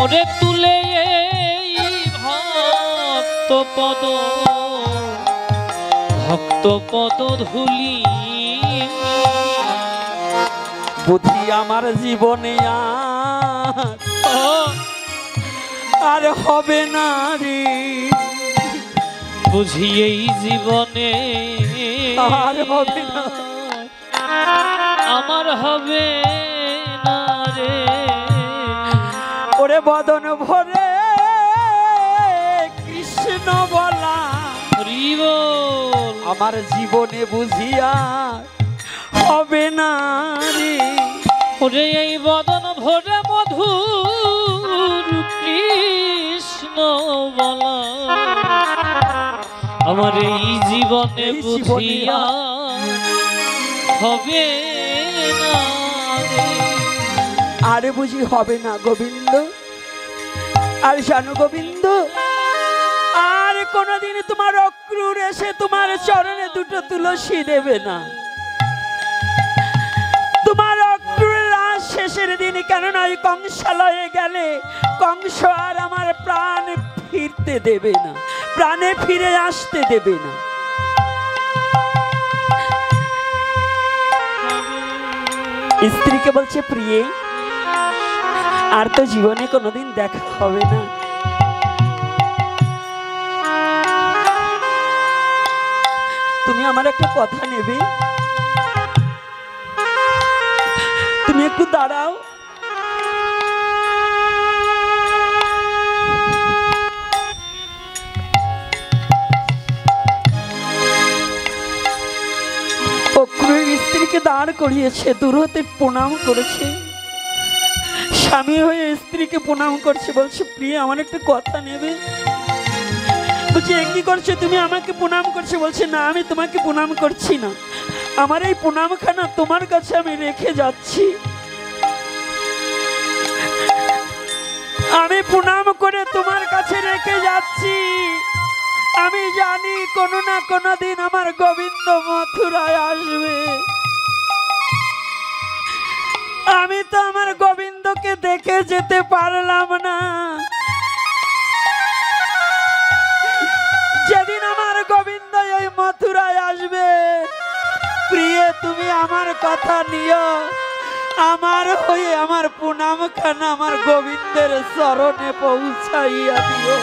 ওরে তুলে এই ভক্ত পদ ধুলি। বুদ্ধি আমার জীবনে আর হবে না রে, বুঝি এই জীবনে আর হবে না, আমার হবে না রে। ওরে বদন ভরে কৃষ্ণ বলা হরি বল, আমার জীবনে বুঝিয়া হবে না রে। ওরে এই বদন ভরে মধুর কৃষ্ণ বলা আমার এই জীবনে বুঝিয়া হবে না রে। আরে বুঝি হবে না গোবিন্দ, আর জানো গোবিন্দ, আর কোনদিন তোমার অক্রুর এসে তোমার চরণে দুটো তুলসী দেবে না। তোমার অক্রুরের আজ শেষের দিন, কেননা ওই কংসালয়ে গেলে কংস আর আমার প্রাণ ফিরতে দেবে না, প্রাণে ফিরে আসতে দেবে না। স্ত্রীকে বলছে, প্রিয়ে আর তো জীবনে কোনোদিন দেখা হবে না, তুমি আমার একটা কথা নেবে, তুমি একটু দাঁড়াও, দাঁড় করিয়েছে, দূর হতে প্রণাম করেছে, স্বামী হয়ে স্ত্রীকে প্রণাম করছে, বলছে প্রিয়া আমার একটা কথা নেবে। বলছে কি করছো তুমি, আমাকে প্রণাম করছে? বলছে না আমি তোমাকে প্রণাম করছি না, আমার এই প্রণামখানা তোমার কাছে আমি রেখে যাচ্ছি। আমি প্রণাম করে তোমার কাছে রেখে যাচ্ছি, আমি জানি কোনো না কোনো দিন আমার গোবিন্দ মথুরায় আসবে। আমি তো আমার গোবিন্দকে দেখে যেতে পারলাম না, যেদিন আমার গোবিন্দ এই মথুরায় আসবে, প্রিয় তুমি আমার কথা নিও, আমার হয়ে আমার প্রণামখানা আমার গোবিন্দের চরণে পৌঁছাইয়া দিও।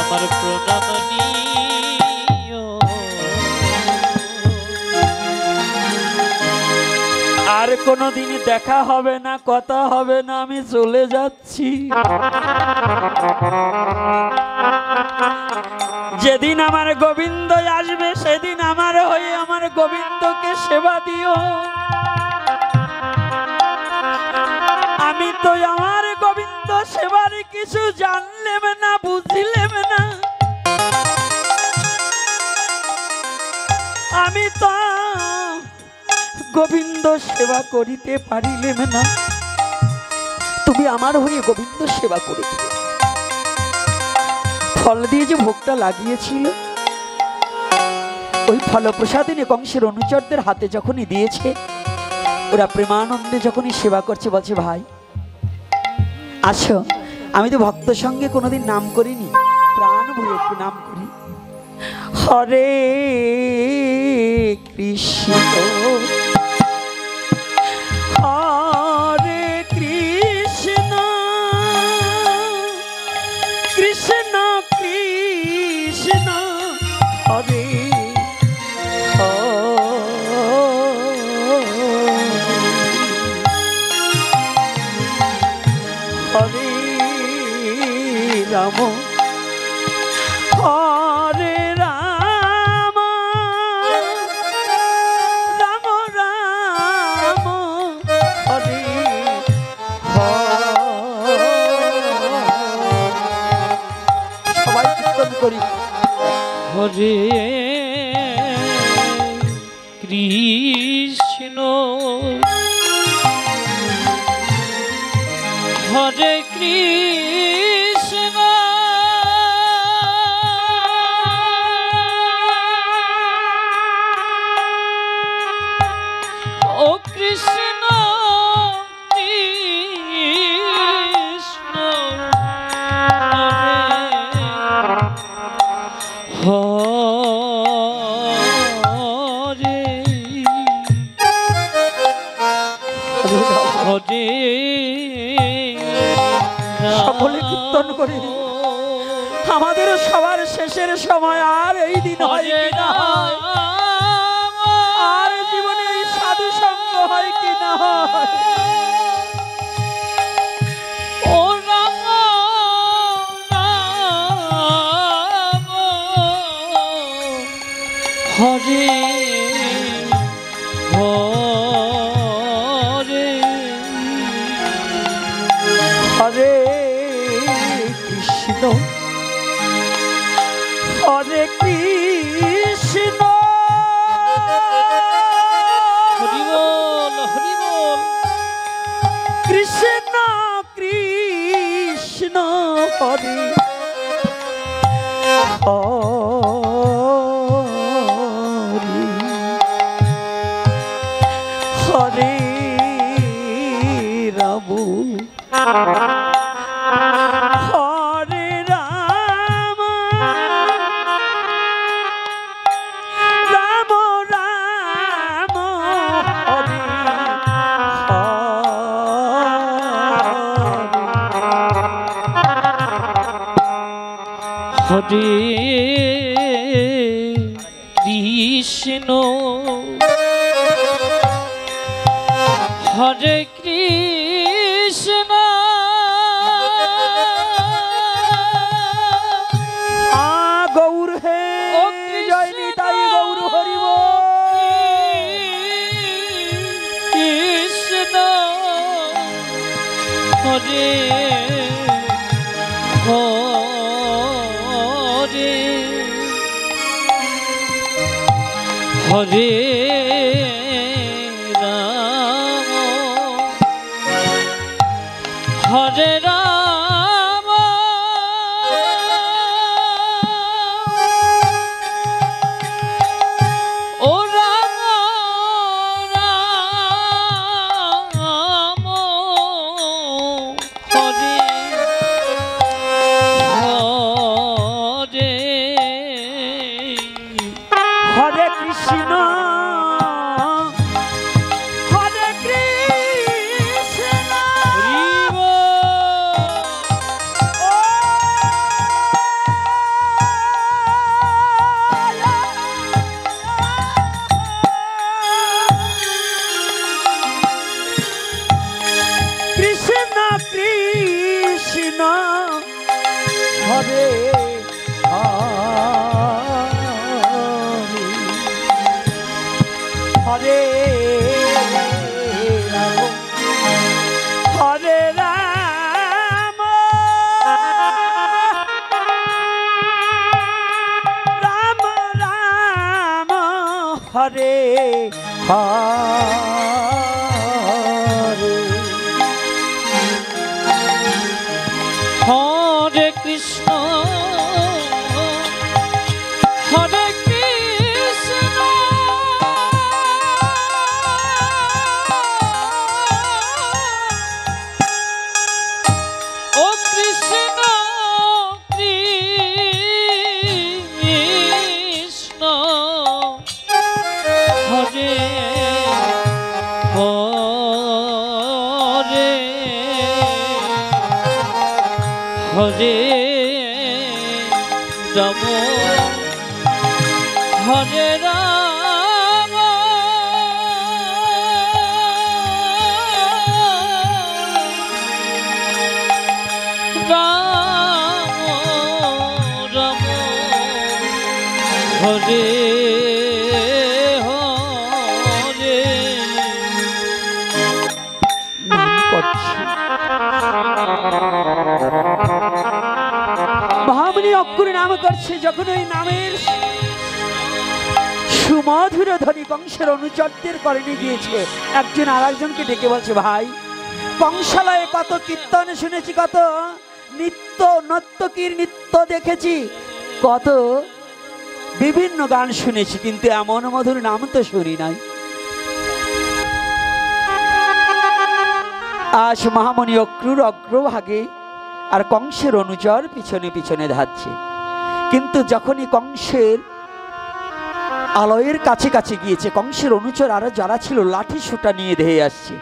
আমার প্রণাম নিও। আর কোনোদিন দেখা হবে না, কথা হবে না, আমি চলে যাচ্ছি। যেদিন আমার গোবিন্দ আসবে সেদিন আমার হয়ে আমার গোবিন্দকে সেবা দিও। আমি তো আমার গোবিন্দ সেবার কিছু জানলেম না, বুঝলেম না, আমি তো গোবিন্দ সেবা করিতে পারিলেম না, তুমি আমার হয়ে গোবিন্দ সেবা করে দিও। ফল দিয়ে যে ভোগটা লাগিয়েছিল ওই ফলপ্রসাদিনী কংসের অনুচরদের হাতে যখনই দিয়েছে, ওরা প্রেমানন্দে যখনই সেবা করছে, বলছে ভাই আসো, আমি তো ভক্ত সঙ্গে কোনোদিন নাম করিনি, প্রাণ ভরে একটু নাম করি। হরে কৃষ্ণ হরে কৃষ্ণ কৃষ্ণ কৃষ্ণ হরে হরে রাম হরে রাম রাম রাম হরে সবাই কীর্তন করি। হরে কৃষ্ণ হরে কৃষ্ণ ও কৃষ্ণ কৃষ্ণ হরে হরে সকলে কীর্তন করি। আমাদের সবার শেষের সময় আর এই দিন হয় কি না হয়, আর জীবনে এই সাধু সঙ্গ হয় কি না হয়। ও রাম রাম হরে হরে হরে কৃষ্ণ হরে কৃষ্ণ হরি বল হরি বল কৃষ্ণ কৃষ্ণ হরে হরে হরে রাম হরে রাম রাম রাম হরে হরে কৃষ্ণ হরে কৃষ্ণ গৌর হে ও জয় নিতাই গৌর হরি বল। কৃষ্ণ হরে হরে হরে রাম হরে রাম ও রাম রাম হরে হরে হরে কৃষ্ণ হরে কৃষ্ণ হরি বল। কৃষ্ণ কৃষ্ণ হরে হরে রাম হরে রাম রাম রাম হরে হরে হরে কৃষ্ণ হরে কৃষ্ণ ও কৃষ্ণ কৃষ্ণ হরে হরে হরে রাম হরে রাম রাম রাম হরে হরে নাম করছে মহামণি অক্ষর নাম করছে। যখন ওই নামের সুমধুর ধ্বনি কংসের অনুচরদের করণে গিয়েছে, একজন আর একজনকে ডেকে বলছে, ভাই কংসালয়ে কত কীর্তন শুনেছি, কত নৃত্য নর্তকীর নৃত্য দেখেছি, কত বিভিন্ন গান শুনেছি, কিন্তু এমন মধুর নাম তো শুনি নাই। আজ মহামণি অক্রুর অগ্রভাগে আর কংসের অনুচর পিছনে পিছনে ধাচ্ছে, কিন্তু যখনই কংসের আলয়ের কাছে কাছে গিয়েছে, কংসের অনুচর আরো যারা ছিল লাঠি সুটা নিয়ে ধেয়ে আসছে।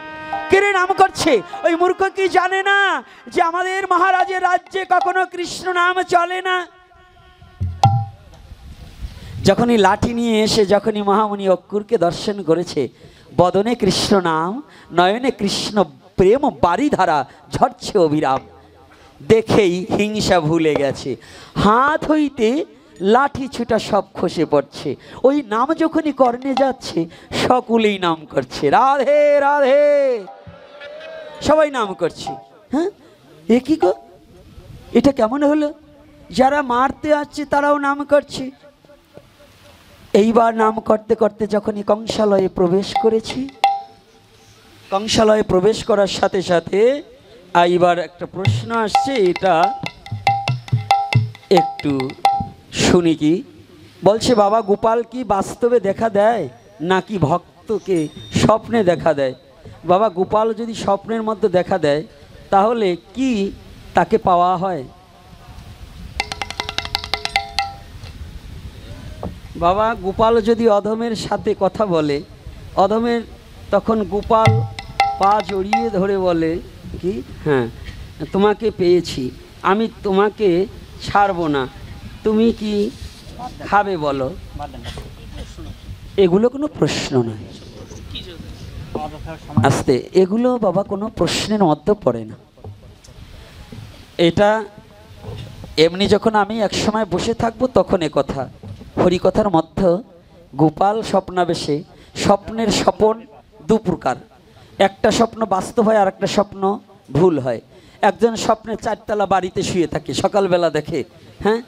কেড়ে নাম করছে, ওই মূর্খ কি জানে না যে আমাদের মহারাজের রাজ্যে কখনো কৃষ্ণ নাম চলে না। যখনই লাঠি নিয়ে এসে যখনই মহামণি অক্রুরকে দর্শন করেছে, বদনে কৃষ্ণ নাম, নয়নে কৃষ্ণ প্রেম বারিধারা ঝরছে অবিরাম, দেখেই হিংসা ভুলে গেছে, হাত হইতে লাঠি ছুটা সব খসে পড়ছে। ওই নাম যখনই কর্ণে যাচ্ছে, সকলেই নাম করছে রাধে রাধে, সবাই নাম করছে। হ্যাঁ, এ কি গো, এটা কেমন হলো? যারা মারতে আসছে তারাও নাম করছে। এইবার নাম করতে করতে যখনই কংসালয়ে প্রবেশ করেছি, কংসালয়ে প্রবেশ করার সাথে সাথে এইবার একটা প্রশ্ন আসছে, এটা একটু শুনি। কি বলছে, বাবা গোপাল কি বাস্তবে দেখা দেয় নাকি ভক্তকে স্বপ্নে দেখা দেয়? বাবা গোপাল যদি স্বপ্নের মধ্যে দেখা দেয় তাহলে কি তাকে পাওয়া হয়? বাবা গোপাল যদি অধমের সাথে কথা বলে, অধমের তখন গোপাল পা জড়িয়ে ধরে বলে কি, হ্যাঁ তোমাকে পেয়েছি, আমি তোমাকে ছাড়বো না, তুমি কি খাবে বলো? এগুলো কোনো প্রশ্ন নয়, আস্তে, এগুলো বাবা কোনো প্রশ্নের মধ্যে পড়ে না। এটা এমনি যখন আমি একসময় বসে থাকবো তখন এ কথা। হরিকথার মধ্যে গোপাল স্বপ্নাবেশে, স্বপ্নের স্বপন দু প্রকার, একটা স্বপ্ন বাস্তব হয় আর একটা স্বপ্ন ভুল হয়। একজন স্বপ্নে 4 তলা বাড়িতে শুয়ে থাকে, সকালবেলা দেখে হ্যাঁ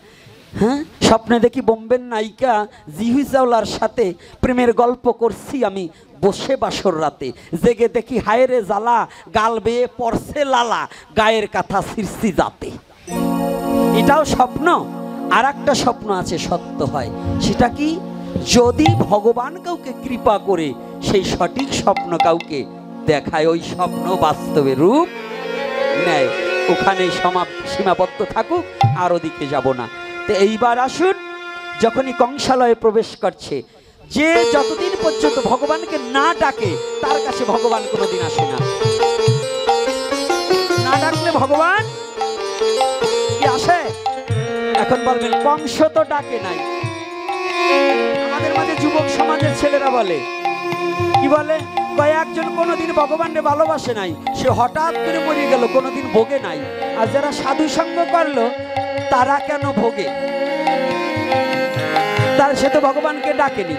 হ্যাঁ স্বপ্নে দেখি বোম্বের নায়িকা জিহি চাওলার সাথে প্রেমের গল্প করছি আমি বসে বাসর রাতে, জেগে দেখি হায়রে জ্বালা, গাল বেয়ে পড়ছে লালা, গায়ের কাঁথা ছিঁড়ছি যাতে। এটাও স্বপ্ন। আর একটা স্বপ্ন আছে সত্য হয়, সেটা কি? যদি ভগবান কাউকে কৃপা করে সেই সঠিক স্বপ্ন কাউকে দেখায়, ওই স্বপ্ন বাস্তবে রূপ নেয়। ওখানেই সীমাবদ্ধ থাকুক, আর ওদিকে যাব না। তো এইবার আসুন, যখনই কংসালয়ে প্রবেশ করছে, যে যতদিন পর্যন্ত ভগবানকে না ডাকে তার কাছে ভগবান কোনোদিন আসে না। না ডাকলে ভগবান কি আসে? এখন বলবেন কংস তো ডাকে নাই। আমাদের মাঝে যুবক সমাজের ছেলেরা বলে, কি বলে, কয়েকজন কোনোদিন ভগবানকে ভালোবাসে নাই, সে হঠাৎ করে মরে গেল, কোনোদিন ভোগে নাই। আর যারা সাধু সঙ্গ করলো তারা কেন ভোগে? তার সে তো ভগবানকে ডাকেনি,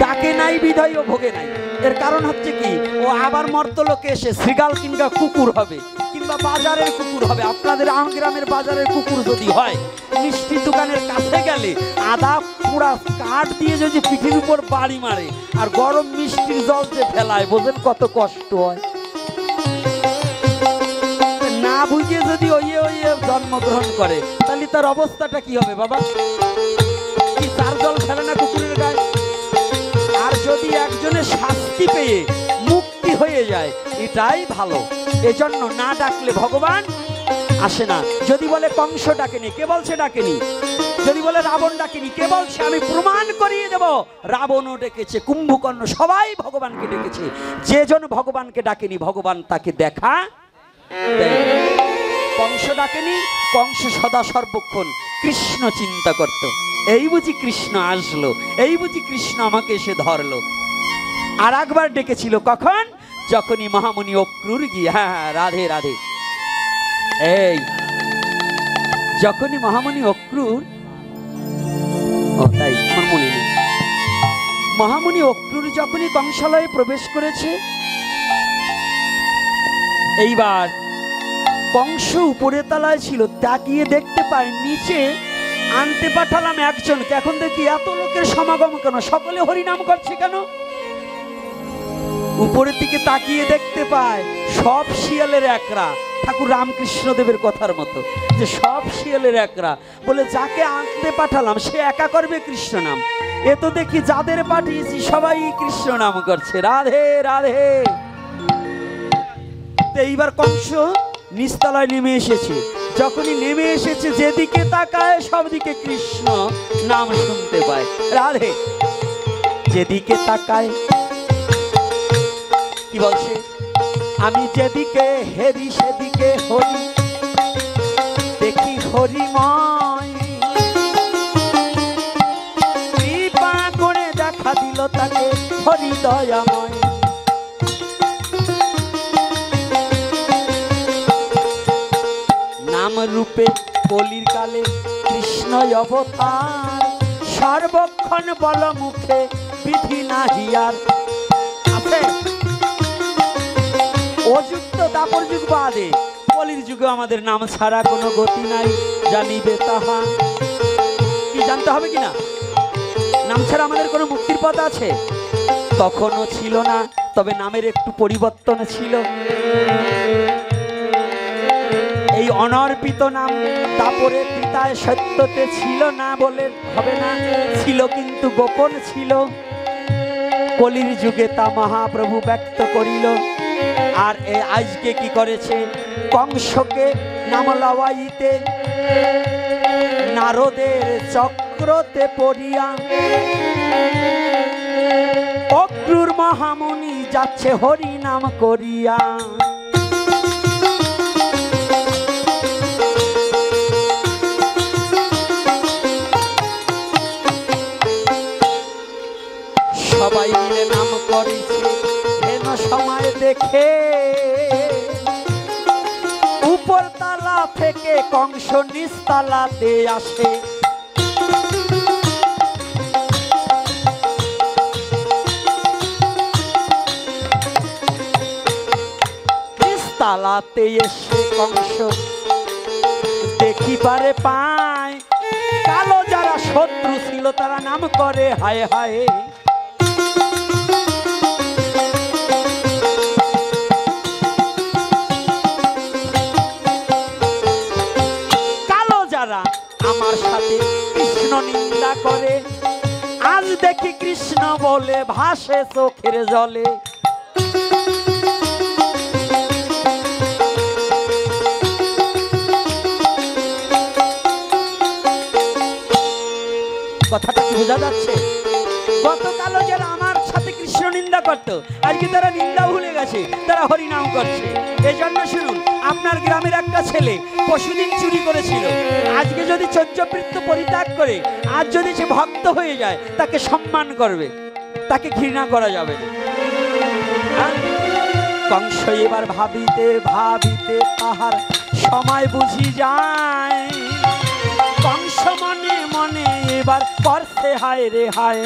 ডাকে নাই বিধায় ও ভোগে নাই। এর কারণ হচ্ছে কি, ও আবার মর্তলোকে এসে শৃগাল কিংবা কুকুর হবে, কিংবা বাজারের কুকুর হবে। আপনাদের গ্রামের বাজারের কুকুর যদি হয়, মিষ্টি দোকানের কাছে গেলে আদা পোড়া কাঠ দিয়ে যদি পিঠের উপর বাড়ি মারে আর গরম মিষ্টির জল যে ফেলায়, বোঝেন কত কষ্ট হয়। না বুঝে যদি ওইয়ে ওইয়ে জন্মগ্রহণ করে, তাহলে তার অবস্থাটা কি হবে বাবা? কি তার জল ফেলে না কুকুরের গায়ে? আর যদি একজনের শাস্তি পেয়ে মুক্তি হয়ে যায়, এটাই ভালো। এজন্য না ডাকলে ভগবান আসে না। যদি বলে কংস ডাকেনি, কে বলছে ডাকেনি? যদি বলে রাবণ ডাকেনি, কে বলছে? আমি প্রমাণ করিয়ে দেব, রাবণও ডেকেছে, কুম্ভকর্ণ, সবাই ভগবানকে ডেকেছে। যে জন ভগবানকে ডাকেনি, ভগবান তাকে দেখা দেয়। কংস ডাকেনি, কংস সদা সর্বক্ষণ কৃষ্ণ চিন্তা করত। এই বুঝি কৃষ্ণ আসলো, এই বুঝি কৃষ্ণ আমাকে এসে ধরলো। আর একবার ডেকেছিল, কখন? যখনই মহামুনি অক্রুর গিয়ে, হ্যাঁ রাধে রাধে, এই যখনই মহামুনি অক্রুর, ও তাই আমার মনে নেই, মহামুনি অক্রুর যখনই কংসালয়ে প্রবেশ করেছে, এইবার কংস উপরে তলায় ছিল, তাকিয়ে দেখতে পায় নিচে আনতে পাঠালাম একজনকে। এখন দেখি এত লোকের সমাগম কেন? সকলে হরিনাম করছে কেন? উপরের দিকে তাকিয়ে দেখতে পায় সব শিয়ালের একরা। ঠাকুর রামকৃষ্ণ দেবের কথার মতো, যে সব শিয়ালের একরা। বলে যাকে আনতে পাঠালাম সে একা করবে কৃষ্ণ নাম, এ তো দেখি যাদের পাঠিয়েছি সবাই কৃষ্ণ নাম করছে, রাধে রাধে। এইবার কংস নিচতলায় নেমে এসেছে। যখনই নেমে এসেছে, যেদিকে তাকায় সব দিকে কৃষ্ণ নাম শুনতে পায়, রাধে। যেদিকে তাকায় কি বলছে? আমি যেদিকে হেরি সেদিকে হরি, দেখি হরিময়, কৃপা করে দেখা দিল তাকে হরি দয়াময়। নাম রূপে কলির কালে কৃষ্ণ অবতার, সর্বক্ষণ বল মুখে বিধি নাহিয়ার। আছে ও যুগ তো দাপর যুগ বাদে, কলির যুগে আমাদের নাম ছাড়া কোনো গতি নাই, জানিবে তাহা। কি জানতে হবে কিনা? নাম ছাড়া আমাদের কোনো মুক্তির পথ আছে? তখনও ছিল না, তবে নামের একটু পরিবর্তন ছিল। এই অনর্পিত নাম তারপরে পিতায় সত্যতে ছিল না বলে হবে না, ছিল কিন্তু গোপন ছিল। কলির যুগে তা মহাপ্রভু ব্যক্ত করিল। আর আজকে কি করেছে? কংসকে নাম লওয়াইতে নারদের চক্রতে পড়িয়া অক্রুর মহামুনি যাচ্ছে হরি নাম করিয়া। সবাই মিলে নাম করেছে হেন সময় দেখে উপর তালা থেকে কংস নিচতলাতে আসে। নিচতলাতে এসে কংস দেখিবারে পায় কালো যারা শত্রু ছিল তারা নাম করে হায় হায়। কালো যারা আমার সাথে কৃষ্ণ নিন্দা করে আজ দেখি কৃষ্ণ বলে ভাসে চোখের জলে। কথাটা কি বোঝা যাচ্ছে? গতকালও যারা আমার সাথে কৃষ্ণ নিন্দা করত আজকে তারা নিন্দা ভুলে গেছে, তারা হরিনাম করছে। এজন্য শুনুন, আপনার গ্রামের একটা ছেলে পশুদিন চুরি করেছিল, আজকে যদি চর্যবৃত্ত পরিত্যাগ করে আজ যদি সে ভক্ত হয়ে যায় তাকে সম্মান করবে, তাকে ঘৃণা করা যাবে না। কংস এবার ভাবিতে ভাবিতে তাহার সময় বুঝি যায়, কংস মনে মনে এবার করছে হায় রে হায়।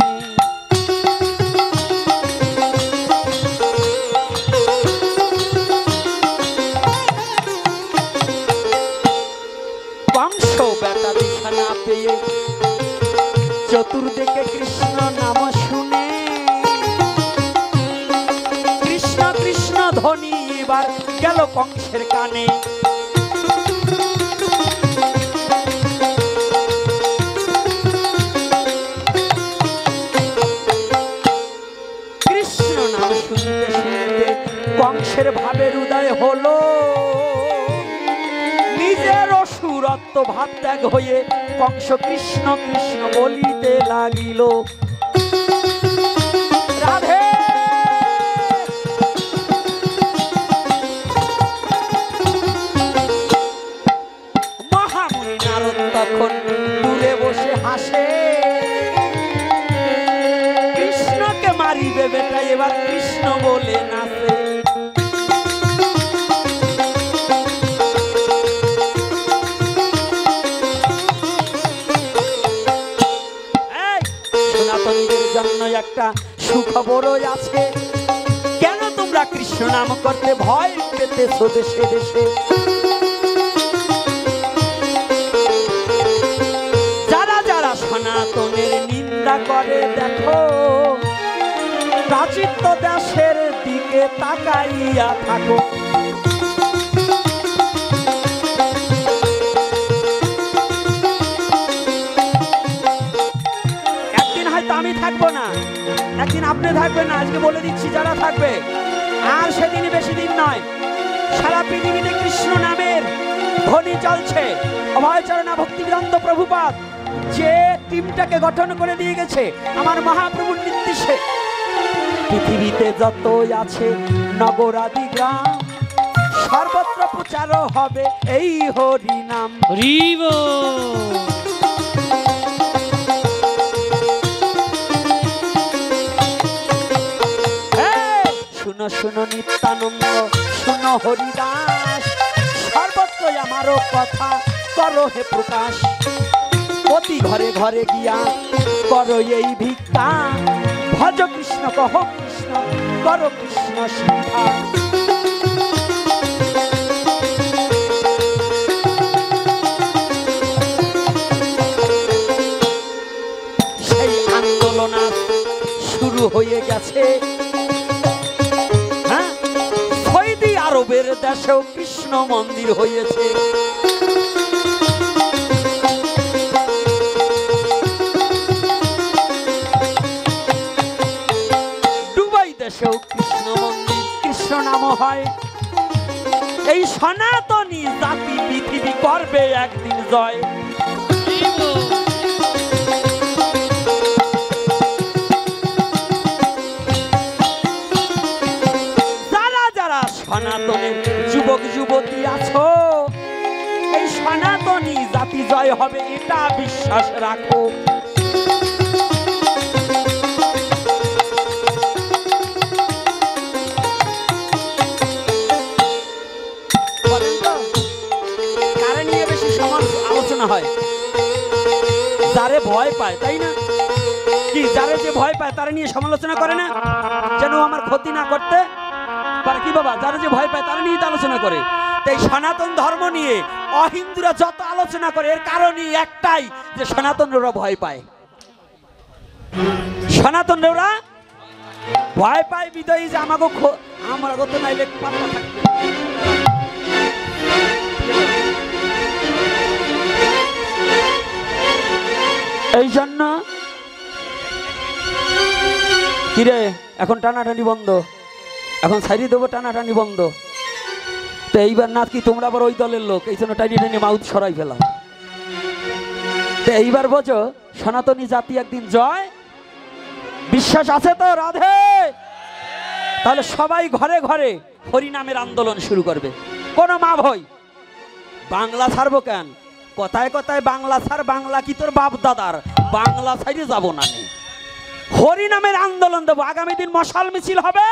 কংস বেটা দিশা না পেয়ে চতুর্দিকে কৃষ্ণ নাম শুনে কৃষ্ণ কৃষ্ণ ধ্বনি এবার গেল কংসের কানে। কংসের ভাবের উদয় হলো, নিজের অসুরত্ব ভাব ত্যাগ হয়ে কংস কৃষ্ণ কৃষ্ণ বলিতে লাগিল। রাধে মহামুনি নারদ তখন দূরে বসে হাসে, কৃষ্ণকে মারিবে বেটা এবার কৃষ্ণ বলে নাচে। সনাতনীদের জন্য একটা সুখবরও আছে, কেন তোমরা কৃষ্ণ নাম করতে ভয় পেতেছো দেশে দেশে? যারা যারা সনাতনের নিন্দা করে দেখো প্রাচীন দেশের দিকে তাকাইয়া থাকো। একদিন হয়তো আমি থাকবো না, একদিন আপনি থাকবেন না, আজকে বলে দিচ্ছি যারা থাকবে, আর সেদিনই বেশি দিন নয়। সারা পৃথিবীতে কৃষ্ণ নামের ধ্বনি চলছে। অভয়চরণা ভক্তিবেদান্ত প্রভুপাদ যে টিমটাকে গঠন করে দিয়ে গেছে আমার মহাপ্রভুর নির্দেশে, পৃথিবীতে যতই আছে নগরাদি গ্রাম সর্বত্র প্রচার হবে এই হরি নাম। শুনো শুনো নিত্যানন্দ, শুনো হরিদাস, সর্বত্র আমারও কথা করো হে প্রকাশ। প্রতি ঘরে ঘরে গিয়া করো এই ভিক্ষা, ভজ কৃষ্ণ কহ কৃষ্ণ করো কৃষ্ণ শিক্ষা। সেই আন্দোলন শুরু হয়ে গেছে, হ্যাঁ, সৌদি আরবের দেশেও কৃষ্ণ মন্দির হয়েছে। দেশেও কৃষ্ণ মন্দির, কৃষ্ণ নাম হয়। এই সনাতনী জাতি পৃথিবী করবে একদিন জয়। যারা যারা সনাতনের যুবক যুবতী আছো, এই সনাতনী জাতি জয় হবে এটা বিশ্বাস রাখো। ভয় পায়, তাই না? কি যারা যে ভয় পায় তারা নিয়ে সমালোচনা করে না, যেন আমার ক্ষতি না করতে পারে। কি বাবা, যারা যে ভয় পায় তারা নিয়ে তো আলোচনা করে। তাই সনাতন ধর্ম নিয়ে অহিন্দুরা যত আলোচনা করে এর কারণই একটাই, যে সনাতনরা ভয় পায়। সনাতনরা ভয় পায় বিদায়ী যে আমাকে আমরা কত নাইলে পাত্তা থাকবে। এই জন্য কিরে এখন টানাটানি বন্ধ, এখন সাইডে দেবো, টানাটানি বন্ধ। তো এইবার না কি তোমরা আবার ওই দলের লোক, এই জন্য টানি টানি মাউথ সরাই ফেলাম। তো এইবার বোঝো সনাতনী জাতি একদিন জয়। বিশ্বাস আছে তো রাধে? তাহলে সবাই ঘরে ঘরে হরিনামের আন্দোলন শুরু করবে। কোনো মা ভয় বাংলা ছাড়বো কেন? কথায় কথায় বাংলা ছাড়, বাংলা কি তোর বাপ দাদার? বাংলা ছাড়িয়ে যাবো না, হরিনামের আন্দোলন দেবো। আগামী দিন মশাল মিছিল হবে,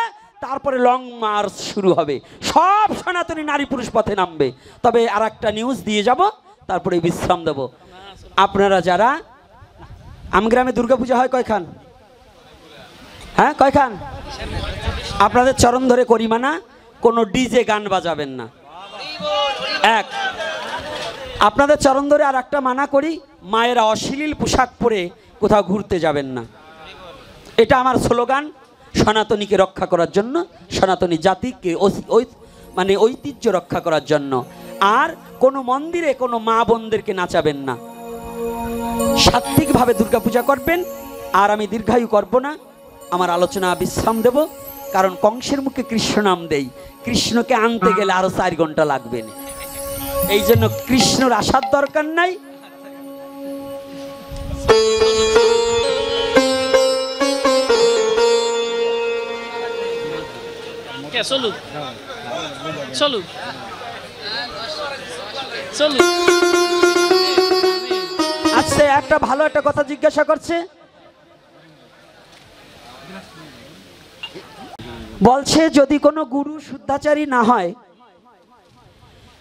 তারপরে লং মার্চ শুরু হবে, সব সনাতনী নারী পুরুষ পথে নামবে। তবে আর একটা নিউজ দিয়ে যাব, তারপরে বিশ্রাম দেব। আপনারা যারা আমগ্রামে দুর্গাপূজা হয় কয়খান? হ্যাঁ কয়খান? আপনাদের চরণ ধরে করি মানা, কোনো ডিজে গান বাজাবেন না। এক, আপনাদের চরণ ধরে আর একটা মানা করি, মায়েরা অশ্লীল পোশাক পরে কোথাও ঘুরতে যাবেন না। এটা আমার স্লোগান, সনাতনীকে রক্ষা করার জন্য, সনাতনী জাতিকে মানে ঐতিহ্য রক্ষা করার জন্য। আর কোনো মন্দিরে কোনো মা বোনদেরকে নাচাবেন না, সাত্ত্বিকভাবে দুর্গাপূজা করবেন। আর আমি দীর্ঘায়ু করব না, আমার আলোচনা বিশ্রাম দেব, কারণ কংসের মুখে কৃষ্ণ নাম দেই, কৃষ্ণকে আনতে গেলে আরো 4 ঘন্টা লাগবে না। এই জন্য কৃষ্ণর আসার দরকার নাই। আচ্ছা একটা ভালো একটা কথা জিজ্ঞাসা করছে, বলছে যদি কোনো গুরু শুদ্ধাচারী না হয়,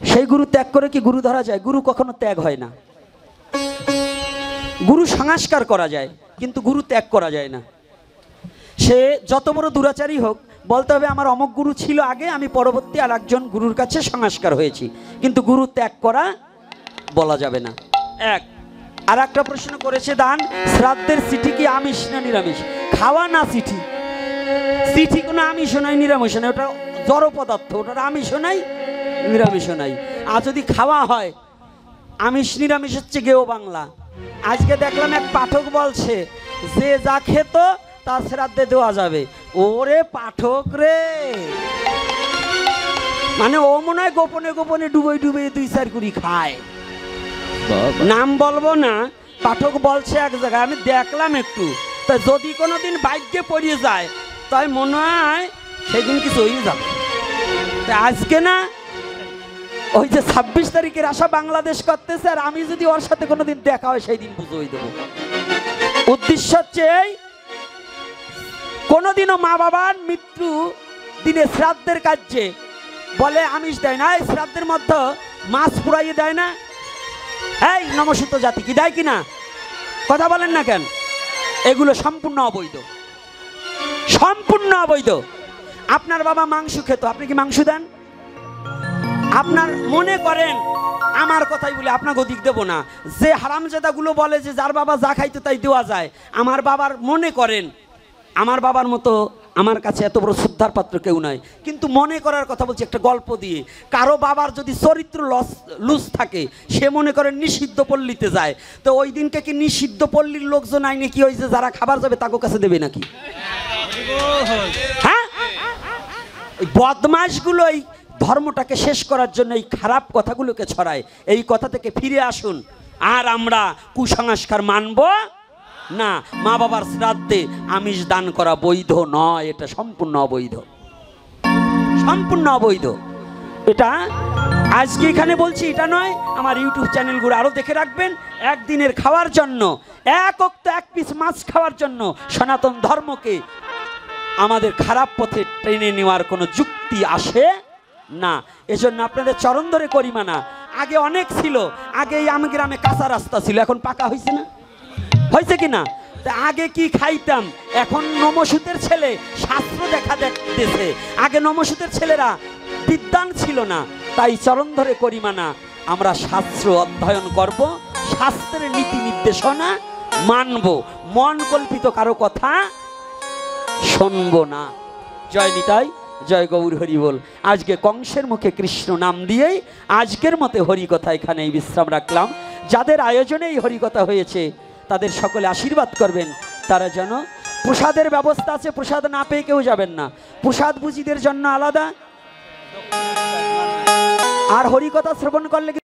সেই গুরু ত্যাগ করে কি গুরু ধরা যায়? গুরু কখনো ত্যাগ হয় না। গুরু সংস্কার করা যায়, কিন্তু গুরু ত্যাগ করা যায় না। সে যত বড় দুরাচারী হোক, বলতে হবে আমার অমুক গুরু ছিল আগে, আমি পরবর্তী আর একজন গুরুর কাছে সংস্কার হয়েছি, কিন্তু গুরু ত্যাগ করা বলা যাবে না। এক, আর একটা প্রশ্ন করেছে, দান শ্রাদ্ধের চিঠি কি আমিষ না নিরামিষ? খাওয়া না চিঠি, চিঠি কোনো আমিষও নাই নিরামিষও নাই, ওটা জড় পদার্থ, ওটার আমিষও নাই নিরামিষও নাই। আর যদি খাওয়া হয়, আমিষ নিরামিষ হচ্ছে গেও বাংলা। আজকে দেখলাম এক পাঠক বলছে যে যা খেত তার শ্রাদ্ধে দেওয়া যাবে। ওরে পাঠক রে, মানে ও মনে হয় গোপনে গোপনে ডুবে ডুবে 2-4 কুড়ি খায়। নাম বলবো না, পাঠক বলছে এক জায়গায়, আমি দেখলাম একটু। তা যদি কোনোদিন ভাগ্যে পড়িয়ে যায়, তাই মনে হয় সেদিন কিছু হয়ে যাবে। তা আজকে না ওই যে 26 তারিখের আশা বাংলাদেশ করতেছে, আর আমি যদি ওর সাথে কোনোদিন দেখা হয় সেই দিন বুঝিয়ে দেবো। উদ্দেশ্য হচ্ছে এই, কোনোদিনও মা বাবার মৃত্যু দিনে শ্রাদ্ধের কাজে বলে আমিষ দেয় না। এই শ্রাদ্ধের মধ্যে মাছ পুরাইয়ে দেয় না? এই নমসূত্র জাতি কি দেয় কিনা? কথা বলেন না কেন? এগুলো সম্পূর্ণ অবৈধ, সম্পূর্ণ অবৈধ। আপনার বাবা মাংস খেত, আপনি কি মাংস দেন? আপনার মনে করেন, আমার কথাই বলে আপনাকে দিক দেব না, যে হারামজাদাগুলো বলে যে যার বাবা যা খাইতো তাই দেওয়া যায়, আমার বাবার মনে করেন, আমার বাবার মতো আমার কাছে এত বড় শ্রদ্ধার পাত্র কেউ নাই, কিন্তু মনে করার কথা বলছি একটা গল্প দিয়ে। কারো বাবার যদি চরিত্র লুজ থাকে, সে মনে করেন নিষিদ্ধ পল্লীতে যায়, তো ওই দিনকে কি নিষিদ্ধ পল্লীর লোকজন আইনে কি ওই যে যারা খাবার যাবে তাকে কাছে দেবে নাকি? হ্যাঁ, বদমাশগুলো এই ধর্মটাকে শেষ করার জন্য এই খারাপ কথাগুলোকে ছড়ায়। এই কথা থেকে ফিরে আসুন, আর আমরা কুসংস্কার মানব না। মা বাবার শ্রাদ্ধে আমিষ দান করা বৈধ নয়, এটা সম্পূর্ণ অবৈধ, সম্পূর্ণ অবৈধ। এটা আজকে এখানে বলছি, এটা নয়, আমার ইউটিউব চ্যানেলগুলো আরও দেখে রাখবেন। একদিনের খাওয়ার জন্য, এক অক্ত 1 পিস মাছ খাওয়ার জন্য সনাতন ধর্মকে আমাদের খারাপ পথে টেনে নেওয়ার কোনো যুক্তি আসে না। এজন্য আপনাদের চরণ ধরে করি মানা। আগে অনেক ছিল, আগে এই আমগ্রামে কাঁচা রাস্তা ছিল, এখন পাকা হয়েছে না? হয়েছে কি না? তা আগে কি খাইতাম, এখন নমসূতের ছেলে শাস্ত্র দেখা দেখতেছে। আগে নমসূতের ছেলেরা বিদ্বান ছিল না, তাই চরণ ধরে করি মানা। আমরা শাস্ত্র অধ্যয়ন করব, শাস্ত্রের নীতি নির্দেশনা মানব, মন কল্পিত কারো কথা শুনবো না। জয় নিতাই, জয় গৌর হরি বল। আজকে কংসের মুখে কৃষ্ণ নাম দিয়েই আজকের মতে হরিকথা এখানেই বিশ্রাম রাখলাম। যাদের আয়োজনে এই হরিকথা হয়েছে তাদের সকলে আশীর্বাদ করবেন, তারা যেন। প্রসাদের ব্যবস্থা আছে, প্রসাদ না পেয়ে কেউ যাবেন না, প্রসাদ বুঝিদের জন্য আলাদা। আর হরিকথা শ্রবণ করলে